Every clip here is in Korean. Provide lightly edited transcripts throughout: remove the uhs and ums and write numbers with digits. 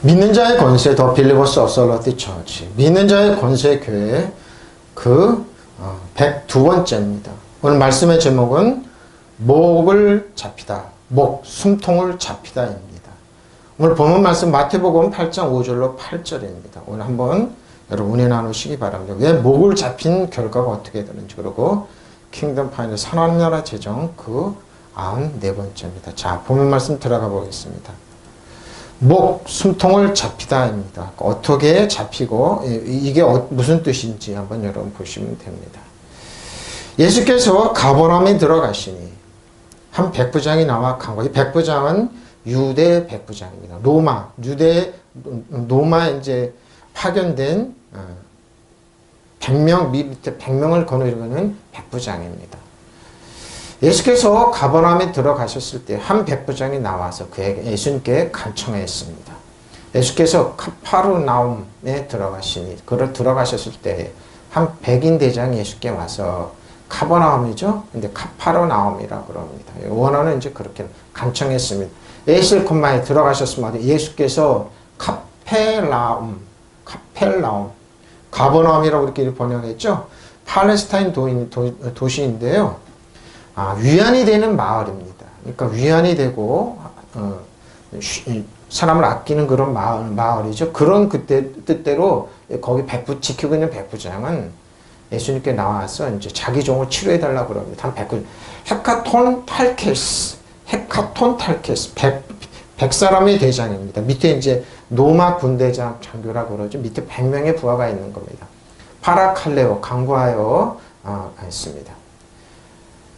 믿는 자의 권세 더 빌리버스 어설러티 처치. 믿는 자의 권세 교회 그 102번째입니다. 오늘 말씀의 제목은 목을 잡히다. 목, 숨통을 잡히다입니다. 오늘 본문 말씀 마태복음 8장 5절로 8절입니다. 오늘 한번 여러분 은혜 나누시기 바랍니다. 왜 목을 잡힌 결과가 어떻게 되는지, 그리고 킹덤 파이널 하나님 재정 그 94번째입니다. 자, 본문 말씀 들어가 보겠습니다. 목, 숨통을 잡히다입니다. 어떻게 잡히고 이게 무슨 뜻인지 한번 여러분 보시면 됩니다. 예수께서 가버나움에 들어가시니 한 백부장이 나와 간 거예요. 이 백부장은 유대 백부장입니다. 로마에 이제 파견된 100명, 밑에 100명을 거느리는 백부장입니다. 예수께서 가버나움에 들어가셨을 때 한 백부장이 나와서 그에게 예수님께 간청했습니다. 예수께서 카파르나움에 들어가시니 들어가셨을 때 한 백인 대장이 예수께 와서 가버나움이죠. 근데 카파르나움이라 그럽니다. 원어는 이제 그렇게 간청했습니다. 에실콤마에 들어가셨습니다. 예수께서 카펠라움, 가버나움이라고 이렇게 번역했죠. 팔레스타인 도시인데요. 위안이 되는 마을입니다. 그러니까 위안이 되고 사람을 아끼는 그런 마을이죠. 그런 그때 뜻대로 거기 지키고 있는 백부장은 예수님께 나와서 이제 자기 종을 치료해 달라고 그럽니다. 한 헤카톤 탈케스 100사람의 대장입니다. 밑에 이제 로마 군대장 장교라고 그러죠. 밑에 100명의 부하가 있는 겁니다. 파라칼레오 강구하여 했습니다.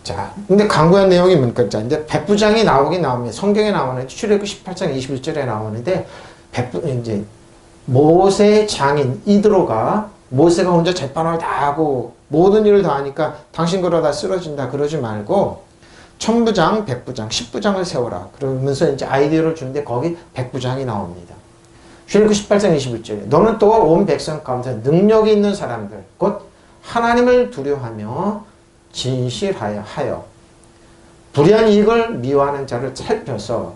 자, 근데 강구한 내용이 뭡니까? 이제 백부장이 나오면 성경에 나오는 출애굽 18장 21절에 나오는데 이제 모세의 장인 이드로가 모세가 혼자 재판을 다 하고 모든 일을 다 하니까 당신 그러다 쓰러진다 그러지 말고 천부장, 백부장, 십부장을 세워라. 그러면서 이제 아이디어를 주는데 거기 백부장이 나옵니다. 출애굽 18장 21절에 너는 또 온 백성 가운데 능력이 있는 사람들 곧 하나님을 두려워하며 진실하여 불의한 이익을 미워하는 자를 살펴서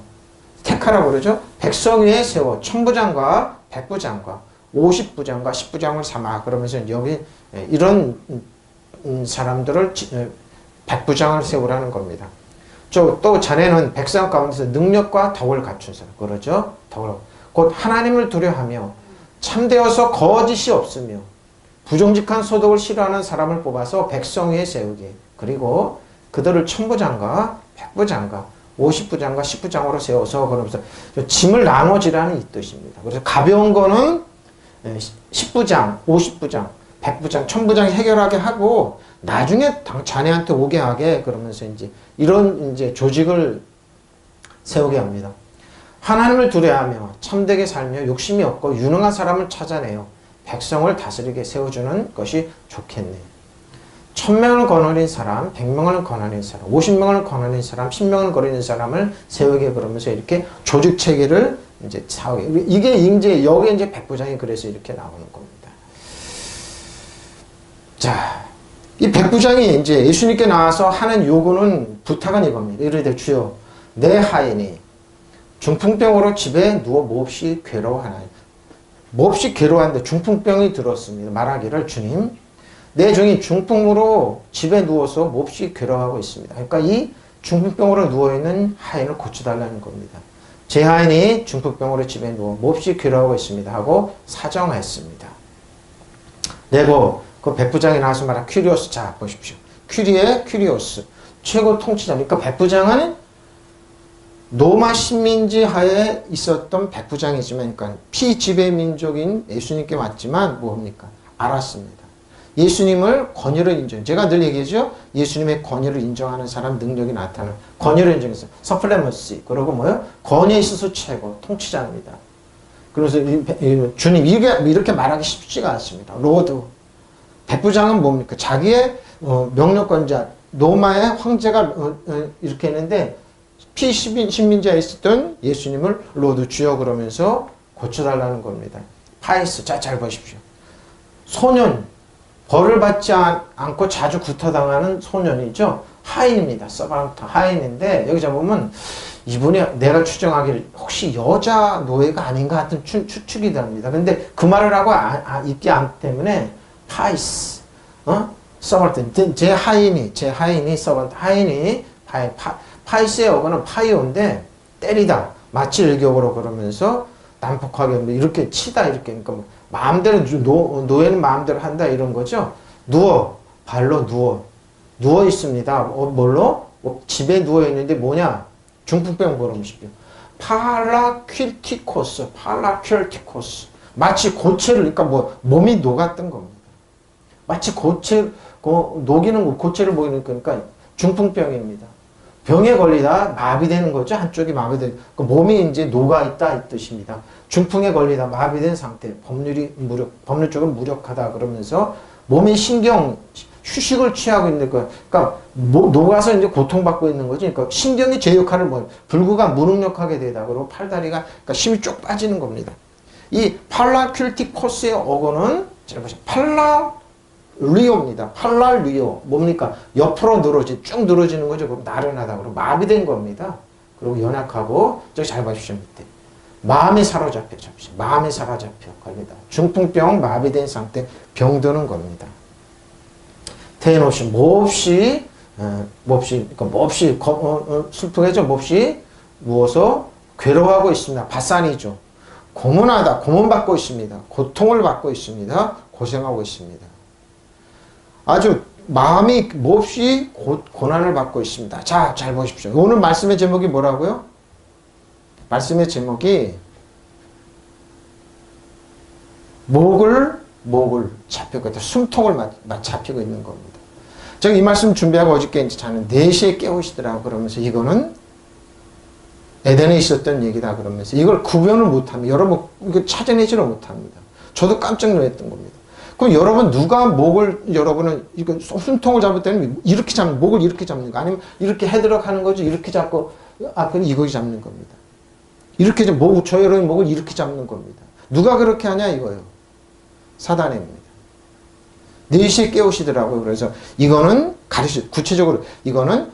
택하라고 그러죠. 백성 위에 세워 천부장과 백부장과 50부장과 10부장을 삼아. 그러면서 여기 이런 사람들을 백부장을 세우라는 겁니다. 또 자네는 백성 가운데서 능력과 덕을 갖춘 사람 그러죠. 곧 하나님을 두려워하며 참되어서 거짓이 없으며 부정직한 소득을 싫어하는 사람을 뽑아서 백성 위에 세우게. 그리고 그들을 천부장과 백부장과 50부장과 10부장으로 세워서 그러면서 짐을 나눠지라는 이 뜻입니다. 그래서 가벼운 거는 10부장, 50부장, 100부장, 1000부장이 해결하게 하고 나중에 자네한테 오게 하게 그러면서 이제 이런 이제 조직을 세우게 합니다. 하나님을 두려워하며 참되게 살며 욕심이 없고 유능한 사람을 찾아내요. 백성을 다스리게 세워주는 것이 좋겠네. 1000명을 거느린 사람, 100명을 거느린 사람, 50명을 거느린 사람, 10명을 거느린 사람을 세우게 그러면서 이렇게 조직 체계를 이제 사오게. 이게 이제 여기 이제 백부장이 그래서 이렇게 나오는 겁니다. 자, 이 백부장이 이제 예수님께 나와서 하는 요구는 부탁은 이겁니다. 이르되 주여 내 하인이 중풍병으로 집에 누워 몹시 괴로워하나니. 몹시 괴로워하는데 중풍병이 들었습니다. 말하기를 주님 내 종이 중풍으로 집에 누워서 몹시 괴로워하고 있습니다. 그러니까 이 중풍병으로 누워있는 하인을 고쳐달라는 겁니다. 제 하인이 중풍병으로 집에 누워 몹시 괴로워하고 있습니다 하고 사정했습니다. 내고 그 백부장이 나와서 말한 퀴리오스. 자 보십시오. 퀴리오스 최고 통치자니까 백부장은 로마 식민지 하에 있었던 백부장이지만, 그러니까 피지배 민족인 예수님께 왔지만 뭡니까? 알았습니다. 예수님을 권위를 인정. 제가 늘 얘기하죠. 예수님의 권위를 인정하는 사람 능력이 나타나는 권위를 인정해서 서플레머시. 그리고 뭐요? 권위에 있어서 최고 통치자입니다. 그래서 주님 이렇게 말하기 쉽지가 않습니다. 로드. 백부장은 뭡니까? 자기의 명령권자 로마의 황제가 이렇게 했는데 피식민지에 있었던 예수님을 로드 주여 그러면서 고쳐달라는 겁니다. 파이스. 자, 잘 보십시오. 소년, 벌을 받지 않고 자주 구타당하는 소년이죠. 하인입니다. 서바운트 하인인데 여기 잡으면 이분이 내가 추정하길 혹시 여자 노예가 아닌가 하여튼 추측이 됩니다. 근데 그 말을 하고 있지 않기 때문에 파이스, 서번트, 제 하인이 서번트, 파이스의 어거는 파이오인데 때리다, 마치 일격으로 그러면서 난폭하게 이렇게 치다 이렇게 그러니까 뭐 마음대로 노예는 마음대로 한다 이런 거죠. 발로 누워 있습니다. 뭘로? 집에 누워 있는데 뭐냐? 중풍병 보름십시오. 팔라퀼티코스. 마치 고체를 그러니까 뭐 몸이 녹았던 겁니다. 마치 녹이는 고체를 보이는 거니까 중풍병입니다. 병에 걸리다 마비되는 거죠. 한쪽이 마비되는 그 몸이 이제 녹아있다 이 뜻입니다. 중풍에 걸리다 마비된 상태, 법률 쪽은 무력하다 그러면서 몸의 신경, 휴식을 취하고 있는 거, 그러니까 녹아서 이제 고통받고 있는 거지. 그러니까 신경이 제 역할을 불구가 무능력하게 되다. 그리고 팔다리가 그러니까 힘이 쭉 빠지는 겁니다. 이 팔라퀼티코스의 어고는 팔라리오입니다. 팔라리오 뭡니까? 옆으로 쭉 늘어지는 거죠. 그럼 나른하다. 그리고 마비된 겁니다. 그리고 연약하고 저기 잘 봐주십시오 밑에. 마음에 사로잡혀 걸립니다. 중풍병 마비된 상태 병드는 겁니다. 테노시 몹시 슬프겠죠. 몹시 누워서 괴로워하고 있습니다. 바산이죠. 고문받고 있습니다. 고통을 받고 있습니다. 고생하고 있습니다. 아주 마음이 몹시 고난을 받고 있습니다. 자, 잘 보십시오. 오늘 말씀의 제목이 뭐라고요? 말씀의 제목이 목을 잡히고 있다. 숨통을 잡히고 있는 겁니다. 제가 이 말씀 준비하고 어저께 이제 저는 4시에 깨우시더라고 그러면서 이거는 에덴에 있었던 얘기다 그러면서 이걸 구별을 못합니다. 여러분 이거 찾아내지를 못합니다. 저도 깜짝 놀랐던 겁니다. 그럼 여러분 누가 여러분은 이거 숨통을 잡을 때는 이렇게 목을 이렇게 잡는 거 아니면 이렇게 헤드락 하는 거죠. 이렇게 잡고 앞에는 이거 잡는 겁니다. 이렇게 저 여러분 목을 이렇게 잡는 겁니다. 누가 그렇게 하냐 이거예요. 사단입니다. 4시에 깨우시더라고요. 그래서 이거는 구체적으로 이거는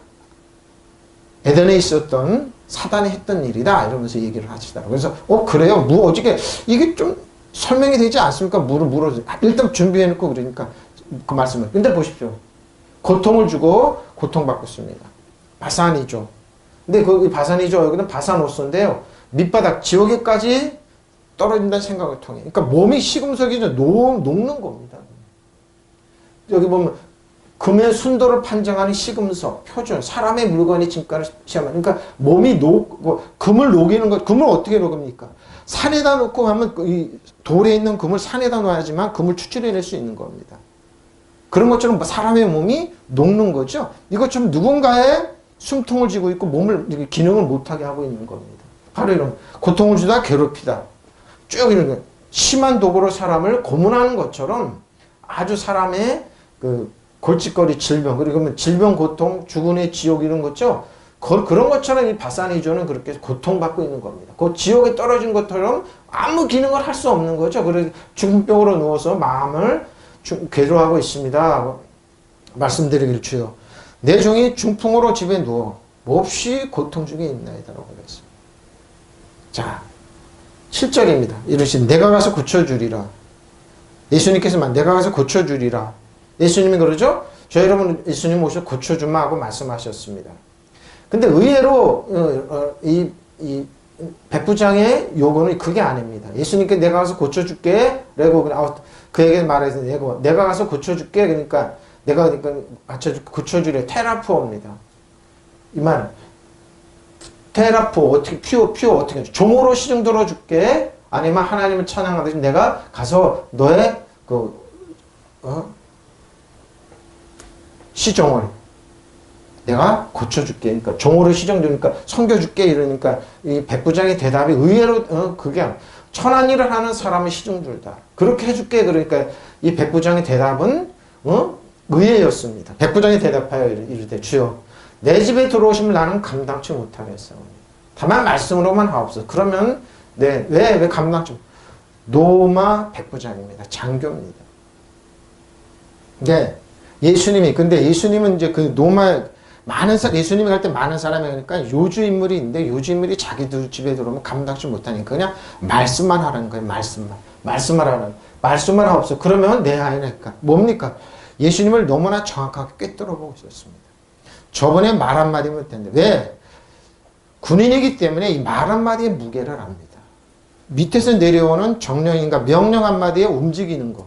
에덴에 있었던 사단이 했던 일이다 이러면서 얘기를 하시더라고요. 그래서 그래요? 어저께 이게 좀 설명이 되지 않습니까? 물어서 일단 준비해놓고 그러니까 그 말씀을. 근데 보십시오. 고통을 주고 고통받고 있습니다. 바산이죠. 근데 그 바산이죠. 여기는 바산오스인데요. 밑바닥 지옥에까지 떨어진다는 생각을 통해. 그러니까 몸이 식음석이죠. 녹는 겁니다. 여기 보면 금의 순도를 판정하는 식음석, 표준, 사람의 물건의 진가를 시험하는. 그러니까 몸이 금을 녹이는 것, 금을 어떻게 녹입니까? 산에다 놓고 하면 이 돌에 있는 금을 산에다 놔야지만 금을 추출해낼 수 있는 겁니다. 그런 것처럼 사람의 몸이 녹는 거죠. 이것처럼 누군가의 숨통을 쥐고 있고 몸을 기능을 못하게 하고 있는 겁니다. 바로 이런 고통을 주다 괴롭히다. 쭉 이런 거. 심한 도구로 사람을 고문하는 것처럼 아주 사람의 그 골칫거리 질병, 그리고 질병, 고통, 죽은의 지옥 이런 거죠. 그런 것처럼 이 바산이조는 그렇게 고통받고 있는 겁니다. 그 지옥에 떨어진 것처럼 아무 기능을 할 수 없는 거죠. 그래서 중풍병으로 누워서 마음을 괴로워하고 있습니다. 말씀드리길 주여. 내 종이 중풍으로 집에 누워 몹시 고통 중에 있나이다라고 그랬어요. 자, 7절입니다. 이러신 내가 가서 고쳐주리라. 예수님께서만 내가 가서 고쳐주리라. 예수님이 그러죠? 저 여러분 예수님 오셔서 고쳐주마 하고 말씀하셨습니다. 근데 의외로 이 백부장의 요구는 그게 아닙니다. 예수님께 내가 가서 고쳐줄게 라고 그에게 말해서 내가 가서 고쳐줄게 그러니까 내가 고쳐주래 테라포입니다. 이 말 테라포 어떻게 퓨어 어떻게 종으로 시중 들어줄게 아니면 하나님을 찬양하듯이 내가 가서 너의 시종을 내가 고쳐줄게. 그러니까 종으로 시정되니까 섬겨줄게 이러니까 이 백부장의 대답이 의외로 그게 천한 일을 하는 사람은 시중줄다. 그렇게 해줄게. 그러니까 이 백부장의 대답은 의외였습니다. 백부장이 대답하여 이르되 주여 내 집에 들어오시면 나는 감당치 못하겠어. 다만 말씀으로만 하옵소서. 그러면 왜 감당치 노마 백부장입니다. 장교입니다. 네. 근데 예수님은 이제 그 노마 예수님이 갈 때 많은 사람이 가니까 요주 인물이 있는데 요주 인물이 자기들 집에 들어오면 감당치 못하니까 그냥 말씀만 하라는 거예요. 말씀만 하라는. 말씀만 없어. 그러면 내 아이니까. 뭡니까? 예수님을 너무나 정확하게 꿰뚫어보고 있었습니다. 저번에 말 한마디면 된대. 왜? 군인이기 때문에 이 말 한마디의 무게를 압니다. 밑에서 내려오는 정령인가 명령 한마디에 움직이는 거.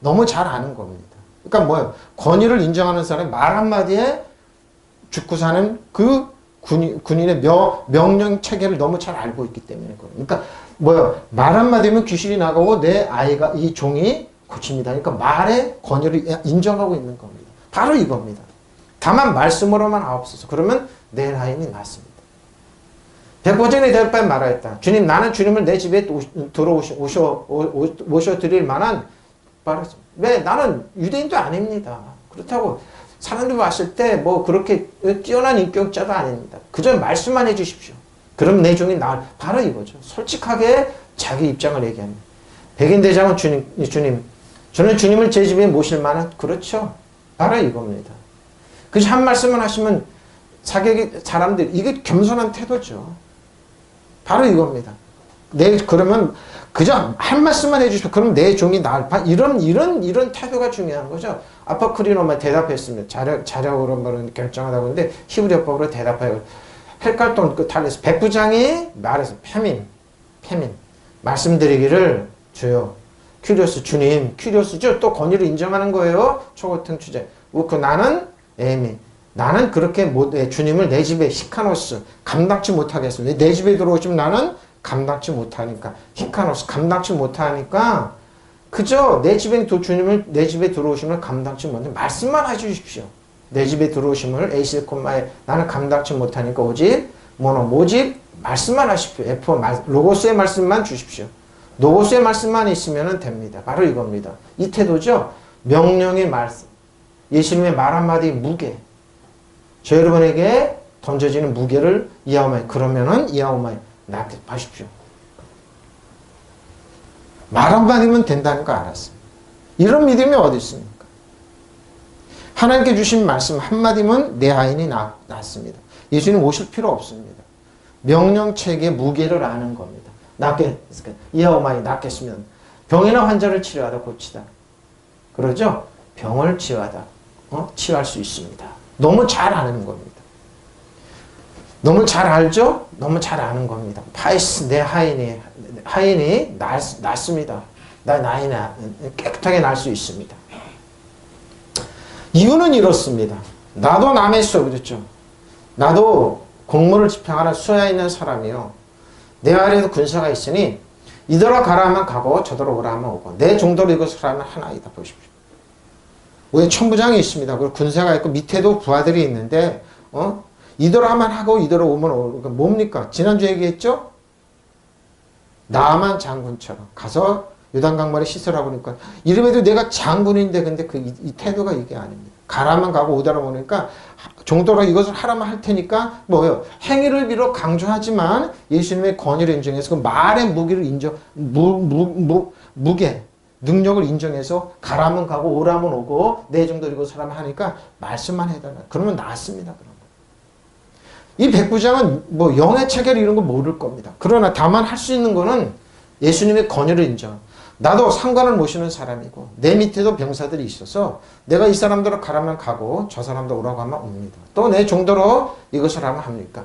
너무 잘 아는 겁니다. 그러니까 뭐예요? 권위를 인정하는 사람이 말 한마디에 죽고 사는 그 군인의 명령 체계를 너무 잘 알고 있기 때문에 그러니까 뭐예요? 말 한마디면 귀신이 나가고 내 아이가 이 종이 고칩니다. 그러니까 말의 권위를 인정하고 있는 겁니다. 바로 이겁니다. 다만 말씀으로만 아옵소서. 그러면 내 라인이 낫습니다. 백보전이 대답하여 말하였다. 주님, 나는 주님을 내 집에 모셔드릴 만한 말했습니다. 왜? 나는 유대인도 아닙니다. 그렇다고 사람들 봤을 때 뭐 그렇게 뛰어난 인격자도 아닙니다. 그저 말씀만 해주십시오. 그럼 내 종이 나 바로 이거죠. 솔직하게 자기 입장을 얘기합니다. 백인 대장은 주님, 저는 주님을 제 집에 모실 만한 그렇죠. 바로 이겁니다. 그래서 한 말씀만 하시면 사람들 이게 겸손한 태도죠. 바로 이겁니다. 그러면 그저 한 말씀만 해주십시오. 그럼 내 종이 이런 태도가 중요한 거죠. 아포크리노만 대답했습니다. 자력으로 뭐는 결정하다고 하는데 히브리어법으로 대답하여 헬갈돈 그 탈레스 백부장이 말해서 페민 말씀드리기를 주요 큐리오스 주님 큐리오스죠. 또 권위를 인정하는 거예요. 초고등 주제 우크 나는 에미 나는 그렇게 주님을 내 집에 히카노스 감당치 못하겠습니다. 내 집에 들어오시면 나는 감당치 못하니까 히카노스 감당치 못하니까 그저 주님을 내 집에 들어오시면 감당치 못해 말씀만 해주십시오. 내 집에 들어오심을 에이실콤마에 나는 감당치 못하니까 오직 말씀만 하십시오. 로고스의 말씀만 주십시오. 로고스의 말씀만 있으면 됩니다. 바로 이겁니다. 이 태도죠. 명령의 말씀. 예수님의 말 한마디 무게. 저 여러분에게 던져지는 무게를 그러면은 이하오마에 낫게 하십시오. 말 한마디면 된다는 거 알았어요. 이런 믿음이 어디 있습니까? 하나님께 주신 말씀 한마디면 내 아인이 낫습니다. 예수님 오실 필요 없습니다. 명령체계의 무게를 아는 겁니다. 이하오마이 낫겠으면 병이나 환자를 치료하다 고치다. 그러죠? 병을 치유할 수 있습니다. 너무 잘 아는 겁니다. 너무 잘 알죠? 너무 잘 아는 겁니다. 파이스 내 하인이 낫습니다. 나이나 깨끗하게 날 수 있습니다. 이유는 이렇습니다. 나도 남의 그렇죠. 나도 공무를 집행하는 수하에 있는 사람이요. 내 아래에도 군사가 있으니 이더러 가라 하면 가고 저더러 오라 하면 오고 내 종도로 이것을 하면 하나이다. 보십시오. 위에 천부장이 있습니다. 그리고 군사가 있고 밑에도 부하들이 있는데 이더러 하면 하고 이더러 오면 오고 그러니까 뭡니까? 지난주에 얘기했죠? 나만 장군처럼 가서 요단강물에 씻으라고 하니까 이름에도 내가 장군인데 근데 이 태도가 이게 아닙니다. 가라만 가고 오다라고 하니까 정도로 이것을 하라면 할 테니까 뭐예요? 행위를 비록 강조하지만 예수님의 권위를 인정해서 그 말의 무게를 무게 능력을 인정해서 가라면 가고 오라면 오고 내 정도 이것을 하면 하니까 말씀만 해달라. 그러면 낫습니다. 그런 거. 이 백부장은 뭐 영의 체계를 이런 거 모를 겁니다. 그러나 다만 할 수 있는 거는 예수님의 권위를 인정. 나도 상관을 모시는 사람이고 내 밑에도 병사들이 있어서 내가 이 사람들을 가라면 가고 저 사람도 오라고 하면 옵니다. 또 내 정도로 이것을 하면 합니까?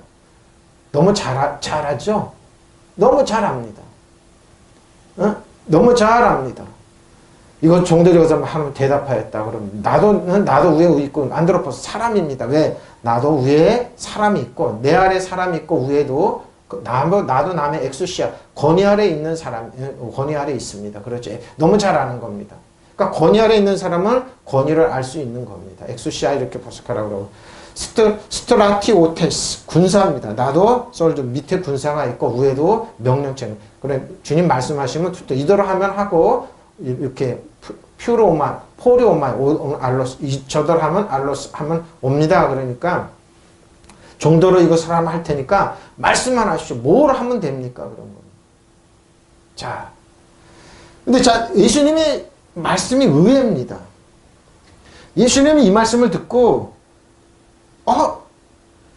너무 잘하죠? 너무 잘합니다. 너무 잘합니다. 이거 종들이 가서 하면 대답하였다. 그럼 나도 위에 있고 안드로포스 사람입니다. 왜? 나도 위에 사람이 있고 내 아래 사람이 있고 위에도 나도 남의 엑수시아 권위 아래 있는 사람 권위 아래 있습니다. 그렇죠. 너무 잘 아는 겁니다. 그러니까 권위 아래 있는 사람은 권위를 알 수 있는 겁니다. 엑수시아 이렇게 보석하라고 그러고 스트라티오테스 군사입니다. 나도 솔드 밑에 군사가 있고 위에도 명령체. 그래 주님 말씀하시면 이대로 하면 하고 이렇게 포리오마 알로스 저들 하면 알로스 하면 옵니다. 그러니까 정도로 이것을 하면 할 테니까 말씀만 하십시오. 뭘 하면 됩니까? 그런 거. 자, 근데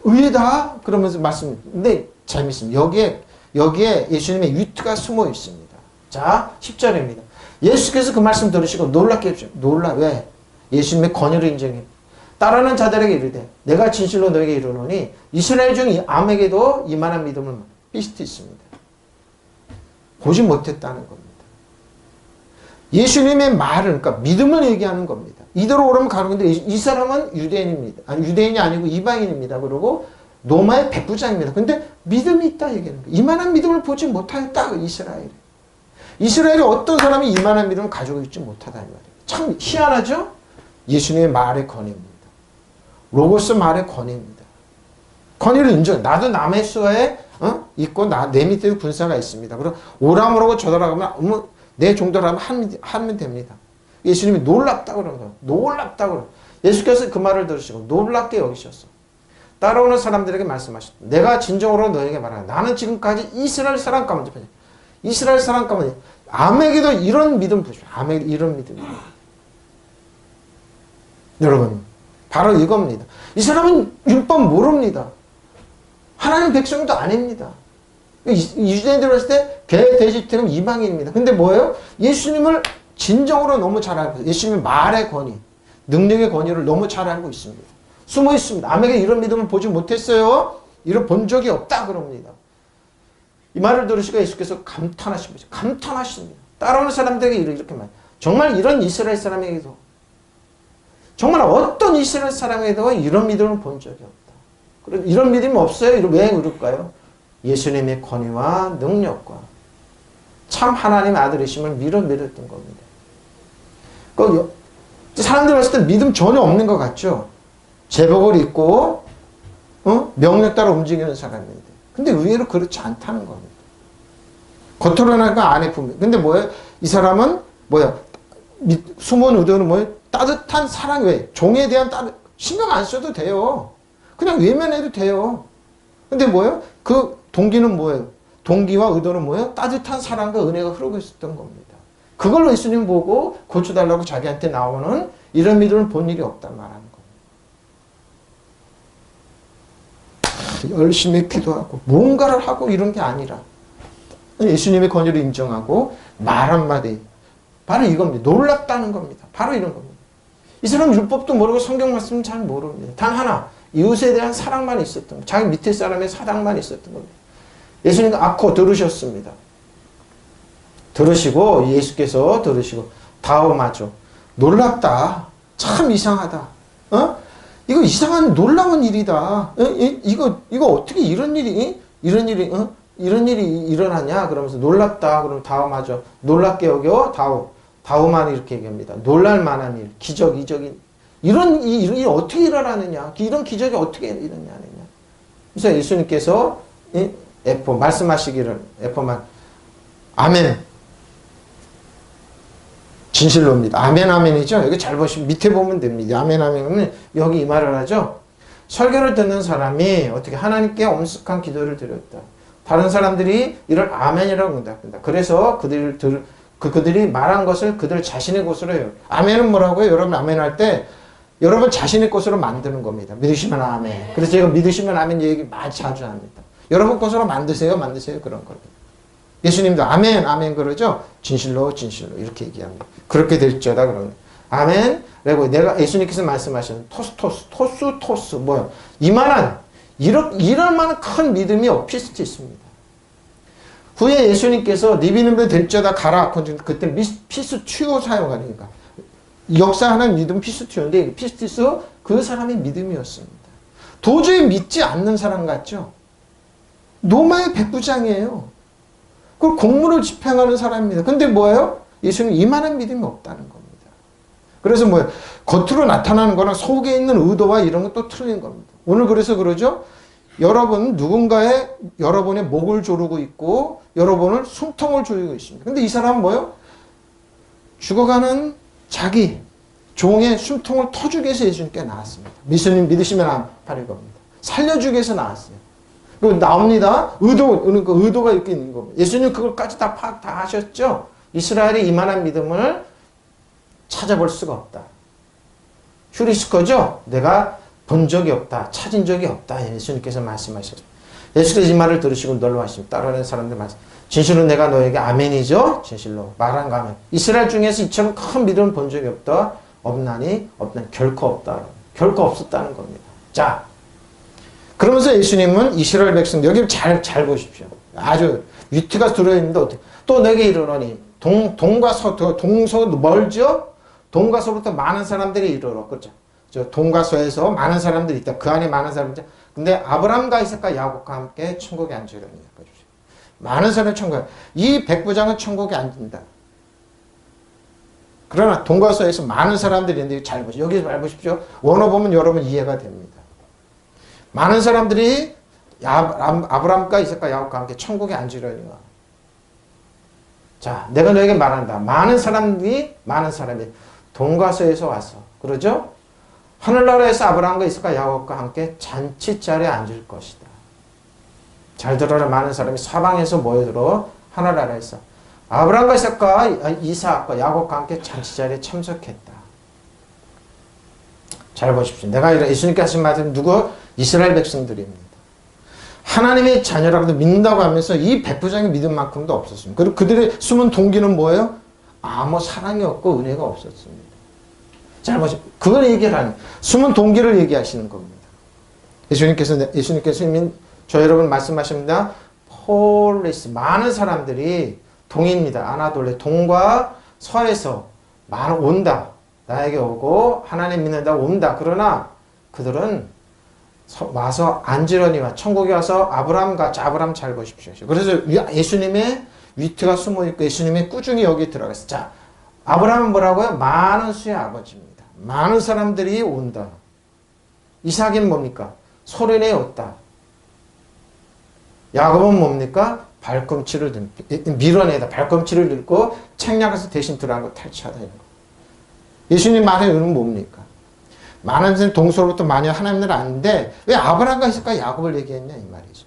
의외다 그러면서 말씀. 근데 재밌습니다. 여기에 예수님의 위트가 숨어 있습니다. 자, 10절입니다. 예수께서 그 말씀 들으시고 놀랍게 해주시오. 왜? 예수님의 권위를 인정해. 따르는 자들에게 이르되 내가 진실로 너에게 이르노니 이스라엘 중 암에게도 이만한 믿음을 비슷히 있습니다. 보지 못했다는 겁니다. 예수님의 말을, 그러니까 믿음을 얘기하는 겁니다. 이대로 오르면 가는 건데 이 사람은 유대인입니다. 아니, 유대인이 아니고 이방인입니다. 그리고 로마의 백부장입니다. 근데 믿음이 있다 얘기하는 거예요. 이만한 믿음을 보지 못하였다. 이스라엘이 어떤 사람이 이만한 믿음을 가지고 있지 못하다는 말이에요. 참 희한하죠? 예수님의 말의 권위입니다. 로고스 말의 권위입니다. 권위를 인정. 나도 남의 수하에 있고 내 밑에 군사가 있습니다. 그럼 오라 모르고 저더라 하면 내 정도라면 하면 됩니다. 예수님이 놀랍다 그런 거예요. 놀랍다 그런. 예수께서 그 말을 들으시고 놀랍게 여기셨어. 따라오는 사람들에게 말씀하셨다. 내가 진정으로 너에게 말한다. 나는 지금까지 이스라엘 사람 가운데 암에게도 이런 믿음 보십시오. 암에게 이런 믿음입니다. 여러분, 바로 이겁니다. 이 사람은 율법 모릅니다. 하나님 백성도 아닙니다. 유대인들 봤을 때 개, 돼지, 튀는 이방인입니다. 근데 뭐예요? 예수님을 진정으로 너무 잘 알고 있어요. 예수님의 말의 권위, 능력의 권위를 너무 잘 알고 있습니다. 숨어 있습니다. 암에게 이런 믿음을 보지 못했어요. 이런 본 적이 없다 그럽니다. 이 말을 들으시고 예수께서 감탄하십니다. 감탄하십니다. 따라오는 사람들에게 이렇게 말. 정말 이런 이스라엘 사람에게도 정말 어떤 이스라엘 사람에게도 이런 믿음을 본 적이 없다. 이런 믿음이 없어요? 왜 그럴까요? 예수님의 권위와 능력과 참 하나님의 아들이심을 믿었던 겁니다. 사람들 봤을 때 믿음 전혀 없는 것 같죠? 제복을 입고 명령 따라 움직이는 사람인데 근데 의외로 그렇지 않다는 겁니다. 겉으로는 안에 품이. 근데 뭐예요? 이 사람은 뭐야? 숨은 의도는 뭐예요? 따뜻한 사랑. 왜? 종에 대한 신경 안 써도 돼요. 그냥 외면해도 돼요. 근데 뭐예요? 그 동기는 뭐예요? 동기와 의도는 뭐예요? 따뜻한 사랑과 은혜가 흐르고 있었던 겁니다. 그걸 예수님 보고 고쳐달라고 자기한테 나오는 이런 믿음을 본 일이 없다 말하는 겁니다. 열심히 기도하고 뭔가를 하고 이런 게 아니라 예수님의 권위를 인정하고 말 한마디. 바로 이겁니다. 놀랍다는 겁니다. 바로 이런 겁니다. 이 사람 율법도 모르고 성경 말씀은 잘 모릅니다. 단 하나, 이웃에 대한 사랑만 있었던 겁니다. 자기 밑에 사람의 사랑만 있었던 겁니다. 예수님 아코 들으셨습니다. 들으시고 예수께서 들으시고 다음하죠. 놀랍다. 참 이상하다. 이거 이상한 놀라운 일이다. 이거 어떻게 이런 일이 일어나냐? 그러면서 놀랍다. 그럼 다음하죠. 놀랍게 여겨 다음만 이렇게 얘기합니다. 놀랄 만한 일, 기적, 이적인 이런 일이 어떻게 일어나느냐? 이런 기적이 어떻게 일어나느냐? 그래서 예수님께서 말씀하시기를 F만 아멘. 진실로입니다. 아멘 아멘이죠. 여기 잘 보시면 밑에 보면 됩니다. 아멘 아멘은 여기 이 말을 하죠. 설교를 듣는 사람이 어떻게 하나님께 엄숙한 기도를 드렸다. 다른 사람들이 이를 아멘이라고 한다. 그래서 그들이 말한 것을 그들 자신의 것으로 해요. 아멘은 뭐라고요? 여러분 아멘 할 때 여러분 자신의 것으로 만드는 겁니다. 믿으시면 아멘. 그래서 제가 믿으시면 아멘 얘기 자주 합니다. 여러분 것으로 만드세요 그런 겁니다. 예수님도 아멘 아멘 그러죠. 진실로 이렇게 얘기합니다. 그렇게 될지어다 그러는 아멘. 그리고 내가 예수님께서 말씀하시는 토스 뭐요? 이런 만한 큰 믿음이 오피스트 있습니다. 후에 예수님께서 네 믿음도 될지어다 가라. 그때 피스튜어 사용하니까 역사하는 믿음 피스튜어인데 피스티스 그 사람의 믿음이었습니다. 도저히 믿지 않는 사람 같죠? 로마의 백부장이에요. 그 공무를 집행하는 사람입니다. 근데 뭐예요? 예수님 이만한 믿음이 없다는 겁니다. 그래서 뭐예요? 겉으로 나타나는 거랑 속에 있는 의도와 이런 건 또 틀린 겁니다. 오늘 그래서 그러죠? 여러분 누군가의 여러분의 목을 조르고 있고 여러분을 숨통을 조이고 있습니다. 근데 이 사람은 뭐예요? 죽어가는 자기 종의 숨통을 터주기 위해서 예수님께 나왔습니다. 믿으시면 바로 겁니다. 살려주기 위해서 나왔어요. 그리고 나옵니다. 의도가 이렇게 있는 겁니다. 예수님 그걸까지 다 파악 다 하셨죠? 이스라엘이 이만한 믿음을 찾아볼 수가 없다. 휴리스코죠? 내가 본 적이 없다. 찾은 적이 없다. 예수님께서 말씀하셨죠. 예수께서 이 말을 들으시고 놀라우십니다. 따라하는 사람들 말씀. 진실로 내가 너에게 아멘이죠. 진실로 말한 거 아멘. 이스라엘 중에서 이처럼 큰 믿음을 본 적이 없다. 없나니 결코 없다. 결코 없었다는 겁니다. 자, 그러면서 예수님은 이스라엘 백성 여기 잘 보십시오. 아주 위트가 들어있는데 어떻게 또 내게 이르노니 동과 동서 멀죠? 동과 서부터 많은 사람들이 이르러 그렇죠? 저 동과 서에서 많은 사람들이 있다. 그 안에 많은 사람들. 근데 아브라함과 이삭과 야곱과 함께 천국에 앉으려니 많은 사람이 천국에 이 백부장은 천국에 앉는다. 그러나 동과 서에서 많은 사람들이 있는데 잘 보십시오. 여기 잘 보십시오. 원어 보면 여러분 이해가 됩니다. 많은 사람들이 아브라함과 이삭과 야곱과 함께 천국에 앉으려니 자, 내가 너에게 말한다. 많은 사람이 동과 서에서 와서 그러죠? 하늘나라에서 아브라함과 이삭과 야곱과 함께 잔치자리에 앉을 것이다. 잘 들어라. 많은 사람이 사방에서 모여들어 하늘나라에서 아브라함과 이삭과 야곱과 함께 잔치자리에 참석했다. 잘 보십시오. 내가 예수님께 하신 말씀 누구? 이스라엘 백성들입니다. 하나님의 자녀라고도 믿는다고 하면서 이 백부장의 믿음만큼도 없었습니다. 그리고 그들의 숨은 동기는 뭐예요? 아무 사랑이 없고 은혜가 없었습니다. 잘 보십시오. 그걸 얘기하는 숨은 동기를 얘기하시는 겁니다. 예수님께서 이미 저 여러분 말씀하십니다. 폴리스 많은 사람들이 동입니다. 아나돌레 동과 서에서 온다. 나에게 오고 하나님 믿는다고 온다. 그러나 그들은 와서 앉으려니와 천국에 와서 아브라함 잘 보십시오. 그래서 예수님의 위트가 숨어있고 예수님의 꾸준히 여기 들어갔어요. 자, 아브라함은 뭐라고요? 많은 수의 아버지입니다. 많은 사람들이 온다. 이삭은 뭡니까? 소련에 왔다. 야곱은 뭡니까? 발꿈치를 밀어내다. 발꿈치를 들고 책략에서 대신 들어가고 탈취하다. 예수님 말의 의미는 뭡니까? 많은 사람이 동서로부터 많이 하나님을 아는데 왜 아브라함과 이삭과 야곱을 얘기했냐 이 말이죠.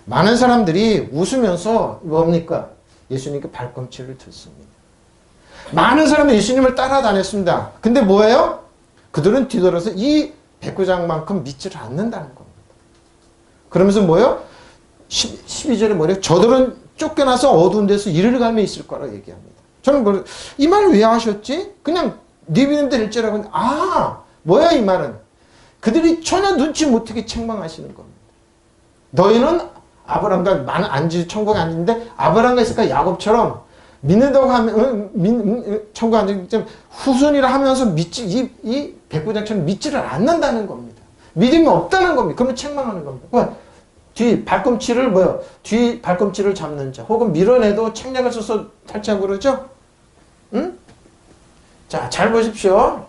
많은 사람들이 웃으면서 뭡니까? 예수님께 발꿈치를 듣습니다. 많은 사람이 예수님을 따라다녔습니다. 근데 뭐예요? 그들은 뒤돌아서 이 백부장만큼 믿지를 않는다는 겁니다. 그러면서 뭐예요? 12절에 뭐래요? 저들은 쫓겨나서 어두운 데서 이를 갈며 있을 거라고 얘기합니다. 저는 이 말을 왜 하셨지? 그냥 네 믿는 대로 일제라고 했는데 뭐야 이 말은? 그들이 전혀 눈치 못하게 책망하시는 겁니다. 너희는 아브라함과 천국에 앉는데 아브라함과 있을까 야곱처럼 믿는다고 하면 천국에 앉는 후손이라 하면서 이 백부장처럼 믿지를 않는다는 겁니다. 믿음이 없다는 겁니다. 그러면 책망하는 겁니다. 뒤 발꿈치를 잡는 자 혹은 밀어내도 책략을 써서 탈취하고 그러죠? 응? 자, 잘 보십시오.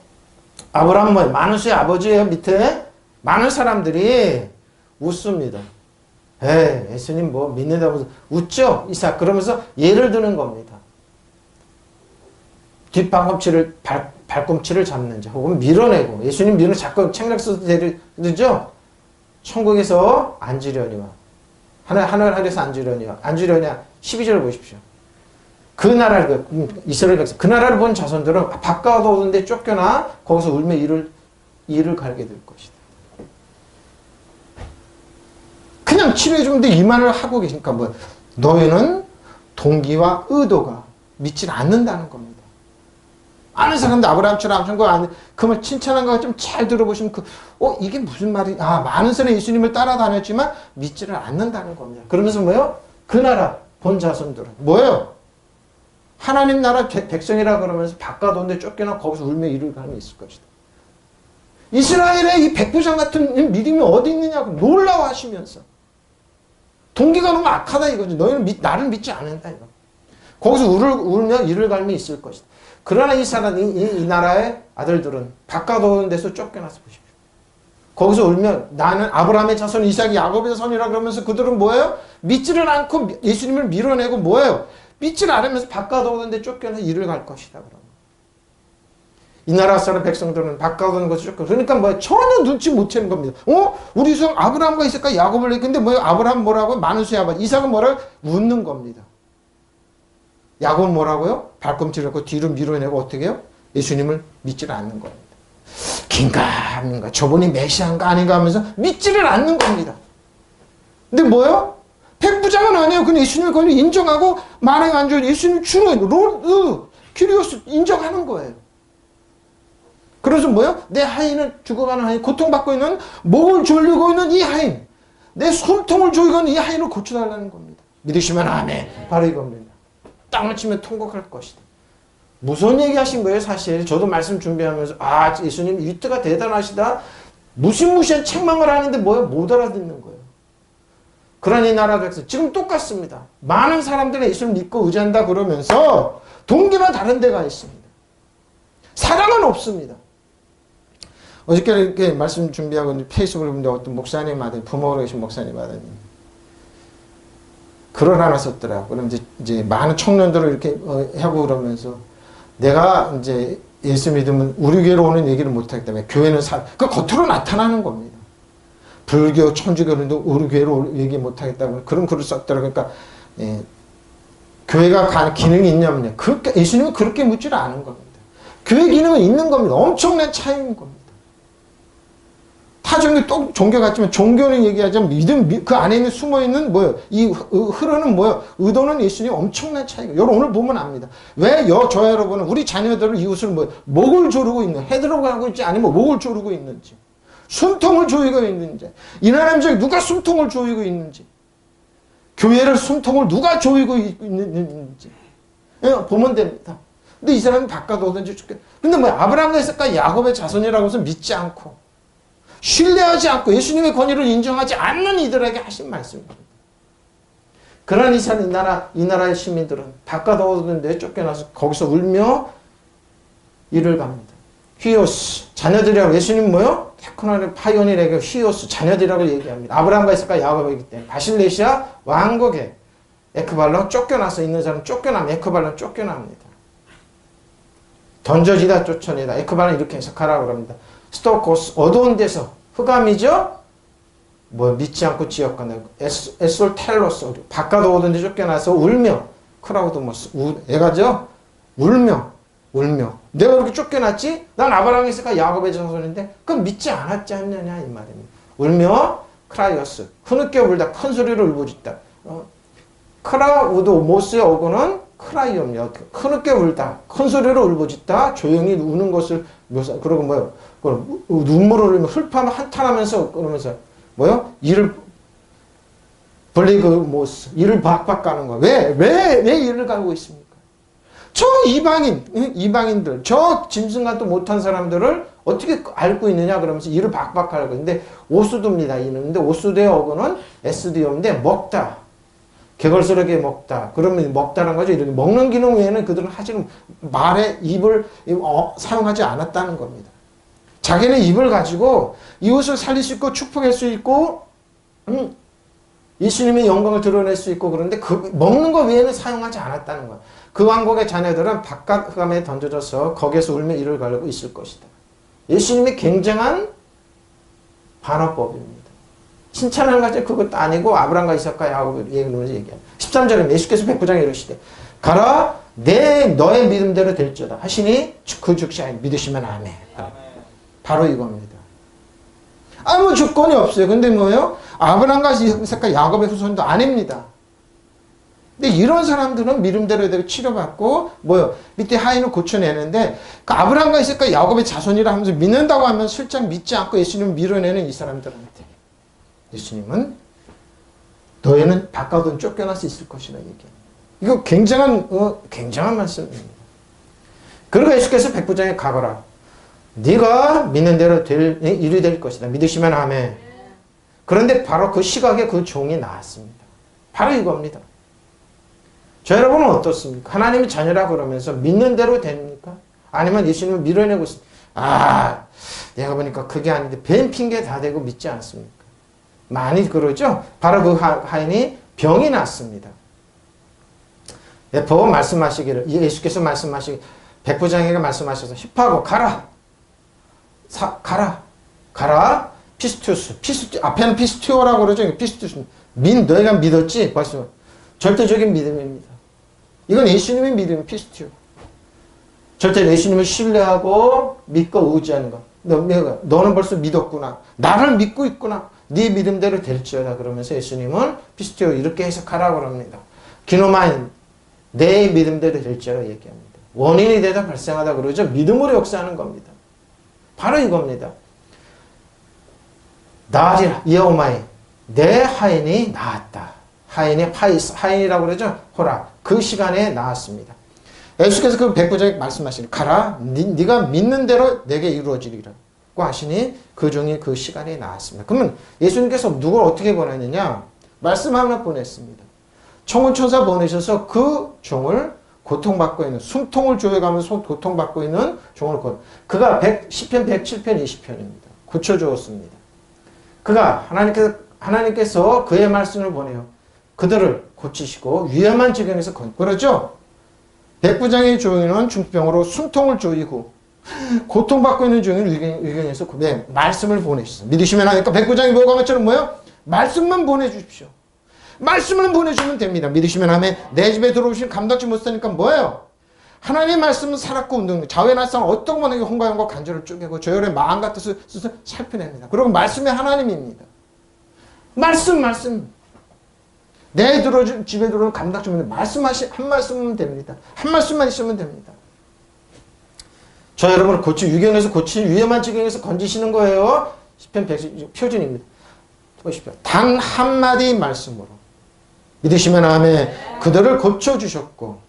아브라함은 많은 수의 아버지예요. 밑에 많은 사람들이 웃습니다. 예수님 믿는다고 웃죠? 이삭 그러면서 예를 드는 겁니다. 발꿈치를 잡는 자 혹은 밀어내고 예수님 밀어 자꾸 책략 써서 되죠? 천국에서 앉으려니와 하늘에서 앉으려냐 12절을 보십시오. 그 나라를 이스라엘 백성 그 나라를 본 자손들은 바깥 오는데 쫓겨나 거기서 울며 이를 갈게 될 것이다. 그냥 치료해 주는데 이 말을 하고 계시니까 너희는 동기와 의도가 믿지 않는다는 겁니다. 많은 사람들 아브라함처럼 그 말 칭찬한 거 좀 잘 들어보시면 이게 무슨 말이 많은 사람이 예수님을 따라다녔지만 믿지를 않는다는 겁니다. 그러면서 뭐예요? 그 나라 본 자손들은 뭐예요? 하나님 나라 백성이라 그러면서 바깥 온데 쫓겨나 거기서 울며 이를 갈며 있을 것이다. 이스라엘의 이 백부장 같은 믿음이 어디 있느냐고 놀라워하시면서 동기가 너무 악하다 이거죠. 너희는 나를 믿지 않는다 이거. 거기서 울며 이를 갈며 있을 것이다. 그러나 이 나라의 아들들은 바깥 오는 데서 쫓겨나서 보십시오. 거기서 울며 나는 아브라함의 자손 이삭이 야곱의 자손이라 그러면서 그들은 뭐예요? 믿지를 않고 예수님을 밀어내고 뭐예요? 믿지를 않으면서 바깥 오는데 쫓겨나서 이를 갈 것이다. 이 나라 사람 백성들은 바깥 오는 것을 쫓겨. 그러니까 전혀 눈치 못 채는 겁니다. 우리 성 아브라함과 이삭과 야곱을 근데 아브라함 뭐라고? 많은 수의 아버지. 이삭은 뭐라고? 웃는 겁니다. 야곱은 뭐라고요? 발꿈치를 잡고 뒤로 밀어내고 어떻게 해요? 예수님을 믿지를 않는 겁니다. 긴가 저분이 메시아인가 아닌가 하면서 믿지를 않는 겁니다. 근데 뭐요? 백부장은 아니에요. 근데 예수님을 거의 인정하고 만행 안 줘요. 예수님 주는 롤드 큐리오스 인정하는 거예요. 그래서 뭐요? 내 하인은 죽어가는 하인, 고통받고 있는 목을 졸리고 있는 이 하인, 내 숨통을 조이고 있는 이 하인을 고쳐달라는 겁니다. 믿으시면 아멘. 바로 이겁니다. 땅을 치면 통곡할 것이다. 무서운 얘기 하신 거예요, 사실. 저도 말씀 준비하면서, 아, 예수님 위트가 대단하시다. 무시무시한 책망을 하는데 뭐예요? 못 알아듣는 거예요. 그러니 나라도 했어요. 지금 똑같습니다. 많은 사람들이 예수를 믿고 의지한다 그러면서 동기는 다른 데가 있습니다. 사랑은 없습니다. 어저께 이렇게 말씀 준비하고 페이스북을 보는데 어떤 목사님 아들, 부모로 계신 목사님 아드님 글을 하나 썼더라고요. 그럼 이제 많은 청년들을 이렇게 하고 그러면서 내가 이제 예수 믿으면 우리 교회로 오는 얘기를 못하기 때문에 교회는 그 겉으로 나타나는 겁니다. 불교, 천주교는도 우리 교회로 얘기 못하겠다고 그런 글을 썼더라고요. 그러니까 교회가 가는 기능이 있냐면요. 그렇게 예수님은 그렇게 묻지를 않은 겁니다. 교회 기능은 있는 겁니다. 엄청난 차이인 겁니다. 타 종교 같지만 종교는 얘기하자면 믿음 그 안에 있는 숨어 있는 뭐예요? 이 흐르는 뭐예요? 의도는 예수님 엄청난 차이가. 여러분 오늘 보면 압니다. 왜 저 여러분은 우리 자녀들을 이웃을 목을 조르고 있는 헤드로 가고 있지 아니면 목을 조르고 있는지 숨통을 조이고 있는지 이 나라 민족에 누가 숨통을 조이고 있는지 교회를 숨통을 누가 조이고 있는지 보면 됩니다. 근데 이 사람이 바꿔도든지 죽겠다. 근데 뭐 아브라함과 이삭과 야곱의 자손이라고 해서 믿지 않고 신뢰하지 않고 예수님의 권위를 인정하지 않는 이들에게 하신 말씀입니다. 그러나 이 나라의 시민들은 바꿔도든지 쫓겨나서 거기서 울며 이를 갑니다. 휘오스 자녀들이라고 예수님 뭐요? 테크노의 파이오니에게 휘오스 자녀들이라고 얘기합니다. 아브라함과 이삭과 야곱이기 때문에 바실레시아 왕국에 에크발론 쫓겨나서 있는 사람 쫓겨나면 에크발론 쫓겨납니다. 던져지다 쫓아내다. 에크발론 이렇게 해석하라고 합니다. 스토코스 어두운 데서 흑암이죠. 믿지 않고 지역가네. 에솔 텔로스 바깥 오던데 쫓겨나서 울며 크라우드모스 애가죠. 울며 내가 그렇게 쫓겨났지? 난 아브라함이 있을까 야곱의 자손인데 그건 믿지 않았지 않느냐 이 말입니다. 울며 크라이어스 흐느껴 울다 큰 소리로 울부짖다. 크라우드모스의 어구는 크라이엄이요. 흐느껴 울다 큰 소리로 울부짖다 조용히 우는 것을 묘사. 그리고 뭐요? 눈물을 흘리며 슬퍼하며 한탄하면서 그러면서 뭐요? 이를 블리그모스 이를 박박 가는 거야. 왜 이를 가고 있습니까? 저 이방인들 저 짐승과도 못한 사람들을 어떻게 앓고 있느냐 그러면서 이를 박박 가는 거야. 근데 오수두입니다. 이는 근데 오수두의 어구는 에스디오인데 먹다. 개걸스럽게 먹다. 그러면 먹다는 거죠. 이렇게 먹는 기능 외에는 그들은 하지는 말에 입을 사용하지 않았다는 겁니다. 자기는 입을 가지고 이웃을 살릴 수 있고 축복할 수 있고 예수님의 영광을 드러낼 수 있고 그런데 그 먹는 것 외에는 사용하지 않았다는 거예요. 그 왕국의 자녀들은 바깥 흑암에 던져져서 거기에서 울며 이를 가르고 있을 것이다. 예수님의 굉장한 반어법입니다. 칭찬하는 것이 그것도 아니고 아브라함과 이삭과 야곱을 얘기합니다. 13절에 예수께서 백부장에 이르시되 가라 너의 믿음대로 될지어다 하시니 그 즉시 믿으시면 아멘. 바로 이겁니다. 아무 조건이 없어요. 근데 뭐예요? 아브라함과 이삭과 야곱의 후손도 아닙니다. 근데 이런 사람들은 믿음대로 되고 치료받고 뭐요? 밑에 하인을 고쳐내는데 그 아브라함과 이삭과 야곱의 자손이라 하면서 믿는다고 하면 슬쩍 믿지 않고 예수님을 밀어내는 이 사람들한테 예수님은 너희는 바깥은 쫓겨날 수 있을 것이라 얘기합니다. 이거 굉장한 말씀입니다. 그리고 예수께서 백부장에 가거라. 네가 믿는 대로 일이 될 것이다. 믿으시면 아멘. 그런데 바로 그 시각에 그 종이 나왔습니다. 바로 이겁니다. 저 여러분은 어떻습니까? 하나님의 자녀라 그러면서 믿는 대로 됩니까? 아니면 예수님을 밀어내고 있습니까? 내가 보니까 그게 아닌데 뱀 핑계 다 대고 믿지 않습니까? 많이 그러죠? 바로 그 하인이 병이 났습니다. 보고 말씀하시기를 예수께서 백부장에게 말씀하셔서 힙하고 가라 피스투스 앞에는 피스투어라고 그러죠. 피스투스 너희가 믿었지? 벌써 절대적인 믿음입니다. 이건 예수님의 믿음이 피스투어. 절대 예수님을 신뢰하고 믿고 의지하는 것. 너는 벌써 믿었구나. 나를 믿고 있구나. 네 믿음대로 될지어다. 그러면서 예수님은 피스티오 이렇게 해석하라고 합니다. 기노마인 내 믿음대로 될지어다 얘기합니다. 원인이 되다 발생하다 그러죠. 믿음으로 역사하는 겁니다. 바로 이겁니다. 나아지라 이어오마이 내 하인이 나았다. 하인이라고 그러죠. 호라 그 시간에 나았습니다. 예수께서 그 백부장에게 말씀하시니 가라 네가 믿는 대로 내게 이루어지리라고 하시니 그 종이 그 시간에 나왔습니다. 그러면 예수님께서 누굴 어떻게 보냈느냐? 말씀 하나 보냈습니다. 청운천사 보내셔서 그 종을 고통받고 있는 숨통을 조여가면서 고통받고 있는 종을 그가 10편 107편 20편입니다. 고쳐주었습니다. 그가 하나님께서 그의 말씀을 보내요. 그들을 고치시고 위험한 지경에서 그렇죠? 백부장의 종이는 중병으로 숨통을 조이고 고통받고 있는 종이 위경에서 그의 말씀을 보내셨어요. 믿으시면 하니까 백부장이 뭐가 것처럼 뭐예요? 말씀만 보내주십시오. 말씀을 보내주면 됩니다. 믿으시면 하면 내 집에 들어오신 감당치 못하니까 뭐예요? 하나님의 말씀은 살았고 운동력 자외날상 어떤 번에게 홍가영과 간절을 쪼개고 저혈의 마음 같아서 살펴냅니다. 그리고 말씀이 하나님입니다. 말씀 내 집에 들어오는 감당치 못하는 한 말씀은 됩니다. 한 말씀만 있으면 됩니다. 저 여러분을 위경에서 고치 위험한 지경에서 건지시는 거예요. 10편 110 표준입니다. 보십시오. 단 한마디 말씀으로 믿으시면 아멘. 그들을 고쳐주셨고